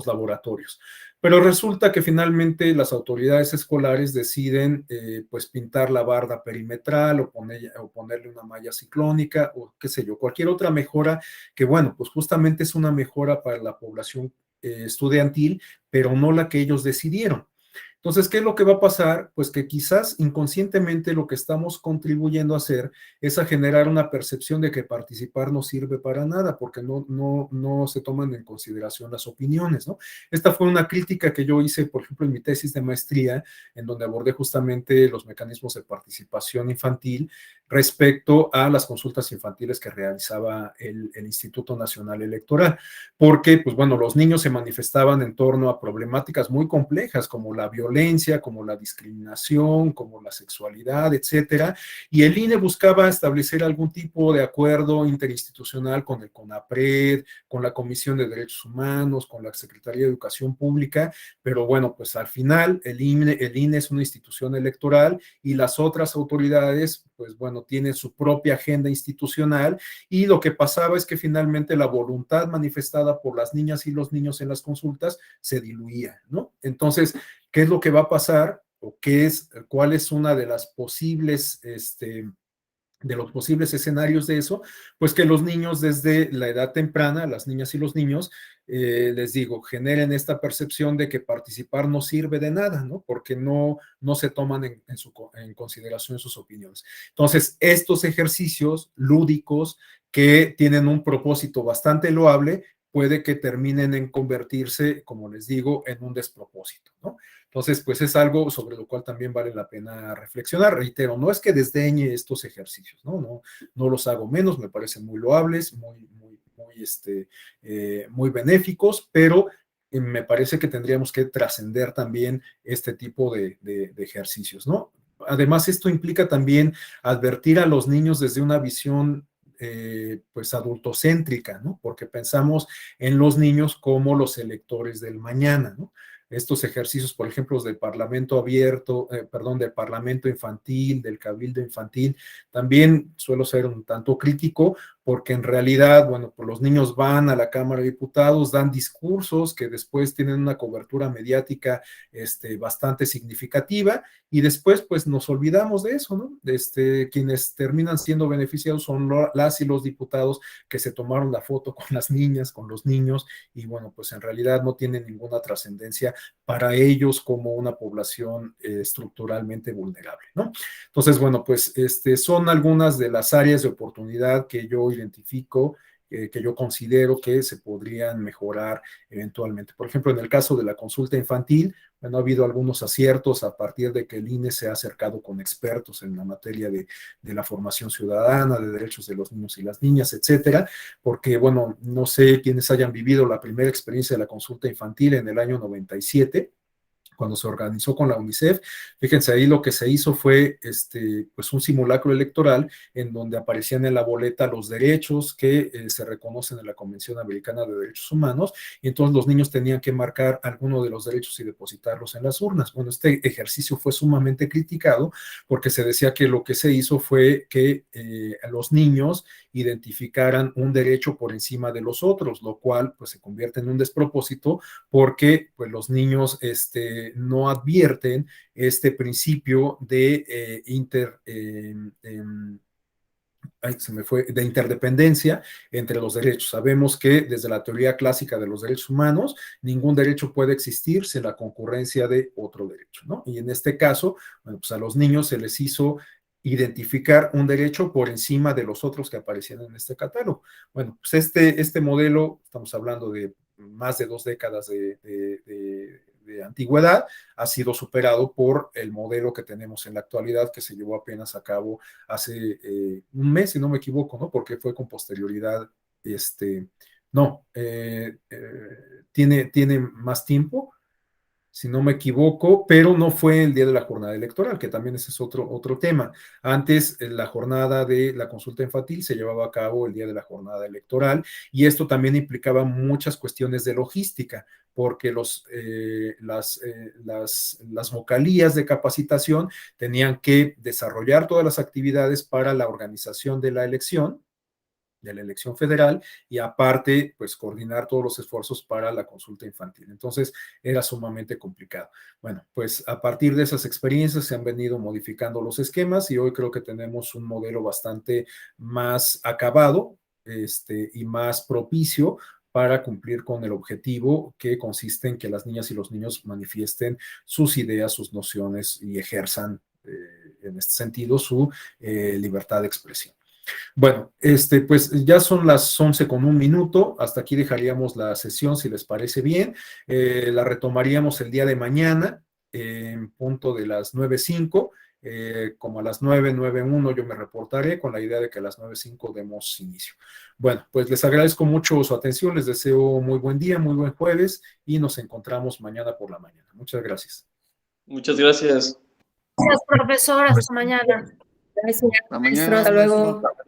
laboratorios. Pero resulta que finalmente las autoridades escolares deciden pues pintar la barda perimetral o ponerle una malla ciclónica o qué sé yo, cualquier otra mejora que bueno, pues justamente es una mejora para la población estudiantil, pero no la que ellos decidieron. Entonces, ¿qué es lo que va a pasar? Pues que quizás inconscientemente lo que estamos contribuyendo a hacer es a generar una percepción de que participar no sirve para nada, porque no se toman en consideración las opiniones, ¿no? Esta fue una crítica que yo hice, por ejemplo, en mi tesis de maestría, en donde abordé justamente los mecanismos de participación infantil respecto a las consultas infantiles que realizaba el Instituto Nacional Electoral, porque, pues bueno, los niños se manifestaban en torno a problemáticas muy complejas como la violencia, como la discriminación, como la sexualidad, etcétera, y el INE buscaba establecer algún tipo de acuerdo interinstitucional con el CONAPRED, con la Comisión de Derechos Humanos, con la Secretaría de Educación Pública, pero bueno, pues al final el INE es una institución electoral y las otras autoridades, pues bueno, tienen su propia agenda institucional y lo que pasaba es que finalmente la voluntad manifestada por las niñas y los niños en las consultas se diluía, ¿no? Entonces, ¿qué es lo que va a pasar? ¿O cuál es una de las posibles, de los posibles escenarios de eso? Pues que los niños desde la edad temprana, las niñas y los niños, les digo, generen esta percepción de que participar no sirve de nada, ¿no? Porque no se toman en consideración sus opiniones. Entonces, estos ejercicios lúdicos que tienen un propósito bastante loable, puede que terminen en convertirse, como les digo, en un despropósito, ¿no? Entonces, pues es algo sobre lo cual también vale la pena reflexionar. Reitero, no es que desdeñe estos ejercicios, no los hago menos, me parecen muy loables, muy benéficos, pero me parece que tendríamos que trascender también este tipo de ejercicios, ¿no? Además, esto implica también advertir a los niños desde una visión pues adultocéntrica, ¿no? Porque pensamos en los niños como los electores del mañana, ¿no? estos ejercicios, por ejemplo, del Parlamento abierto, del Parlamento infantil, del Cabildo infantil, también suelo ser un tanto crítico, porque en realidad, bueno, pues los niños van a la Cámara de Diputados, dan discursos que después tienen una cobertura mediática bastante significativa, y después pues nos olvidamos de eso, ¿no? Quienes terminan siendo beneficiados son las y los diputados que se tomaron la foto con las niñas, con los niños, y bueno, pues en realidad no tienen ninguna trascendencia para ellos como una población estructuralmente vulnerable, ¿no? Entonces, bueno, pues son algunas de las áreas de oportunidad que yo identifico, que yo considero que se podrían mejorar eventualmente. Por ejemplo, en el caso de la consulta infantil, bueno, ha habido algunos aciertos a partir de que el INE se ha acercado con expertos en la materia de la formación ciudadana, de derechos de los niños y las niñas, etcétera, porque, bueno, no sé quiénes hayan vivido la primera experiencia de la consulta infantil en el año 97, cuando se organizó con la UNICEF. Fíjense, ahí lo que se hizo fue pues un simulacro electoral en donde aparecían en la boleta los derechos que se reconocen en la Convención Americana de Derechos Humanos, y entonces los niños tenían que marcar alguno de los derechos y depositarlos en las urnas. Bueno, este ejercicio fue sumamente criticado porque se decía que lo que se hizo fue que los niños identificaran un derecho por encima de los otros, lo cual pues se convierte en un despropósito, porque pues los niños no advierten este principio de de interdependencia entre los derechos. Sabemos que desde la teoría clásica de los derechos humanos, ningún derecho puede existir sin la concurrencia de otro derecho, ¿no? Y en este caso, bueno, pues a los niños se les hizo identificar un derecho por encima de los otros que aparecían en este catálogo. Bueno, pues este modelo, estamos hablando de más de 2 décadas de antigüedad, ha sido superado por el modelo que tenemos en la actualidad, que se llevó apenas a cabo hace un mes, si no me equivoco, ¿no? Porque fue con posterioridad, no, tiene más tiempo, si no me equivoco, pero no fue el día de la jornada electoral, que también ese es otro tema. Antes, la jornada de la consulta infantil se llevaba a cabo el día de la jornada electoral, y esto también implicaba muchas cuestiones de logística, porque las vocalías de capacitación tenían que desarrollar todas las actividades para la organización de la elección federal, y aparte, pues coordinar todos los esfuerzos para la consulta infantil. Entonces, era sumamente complicado. Bueno, pues a partir de esas experiencias se han venido modificando los esquemas, y hoy creo que tenemos un modelo bastante más acabado, y más propicio para cumplir con el objetivo, que consiste en que las niñas y los niños manifiesten sus ideas, sus nociones, y ejerzan en este sentido su libertad de expresión. Bueno, pues ya son las 11:01. Hasta aquí dejaríamos la sesión, si les parece bien. La retomaríamos el día de mañana, en punto de las 9:05. Como a las 9:01 yo me reportaré, con la idea de que a las 9:05 demos inicio. Bueno, pues les agradezco mucho su atención, les deseo muy buen día, muy buen jueves, y nos encontramos mañana por la mañana. Muchas gracias. Muchas gracias. Gracias, profesor. Hasta mañana. Gracias, Hasta maestro. mañana, Hasta luego. maestro.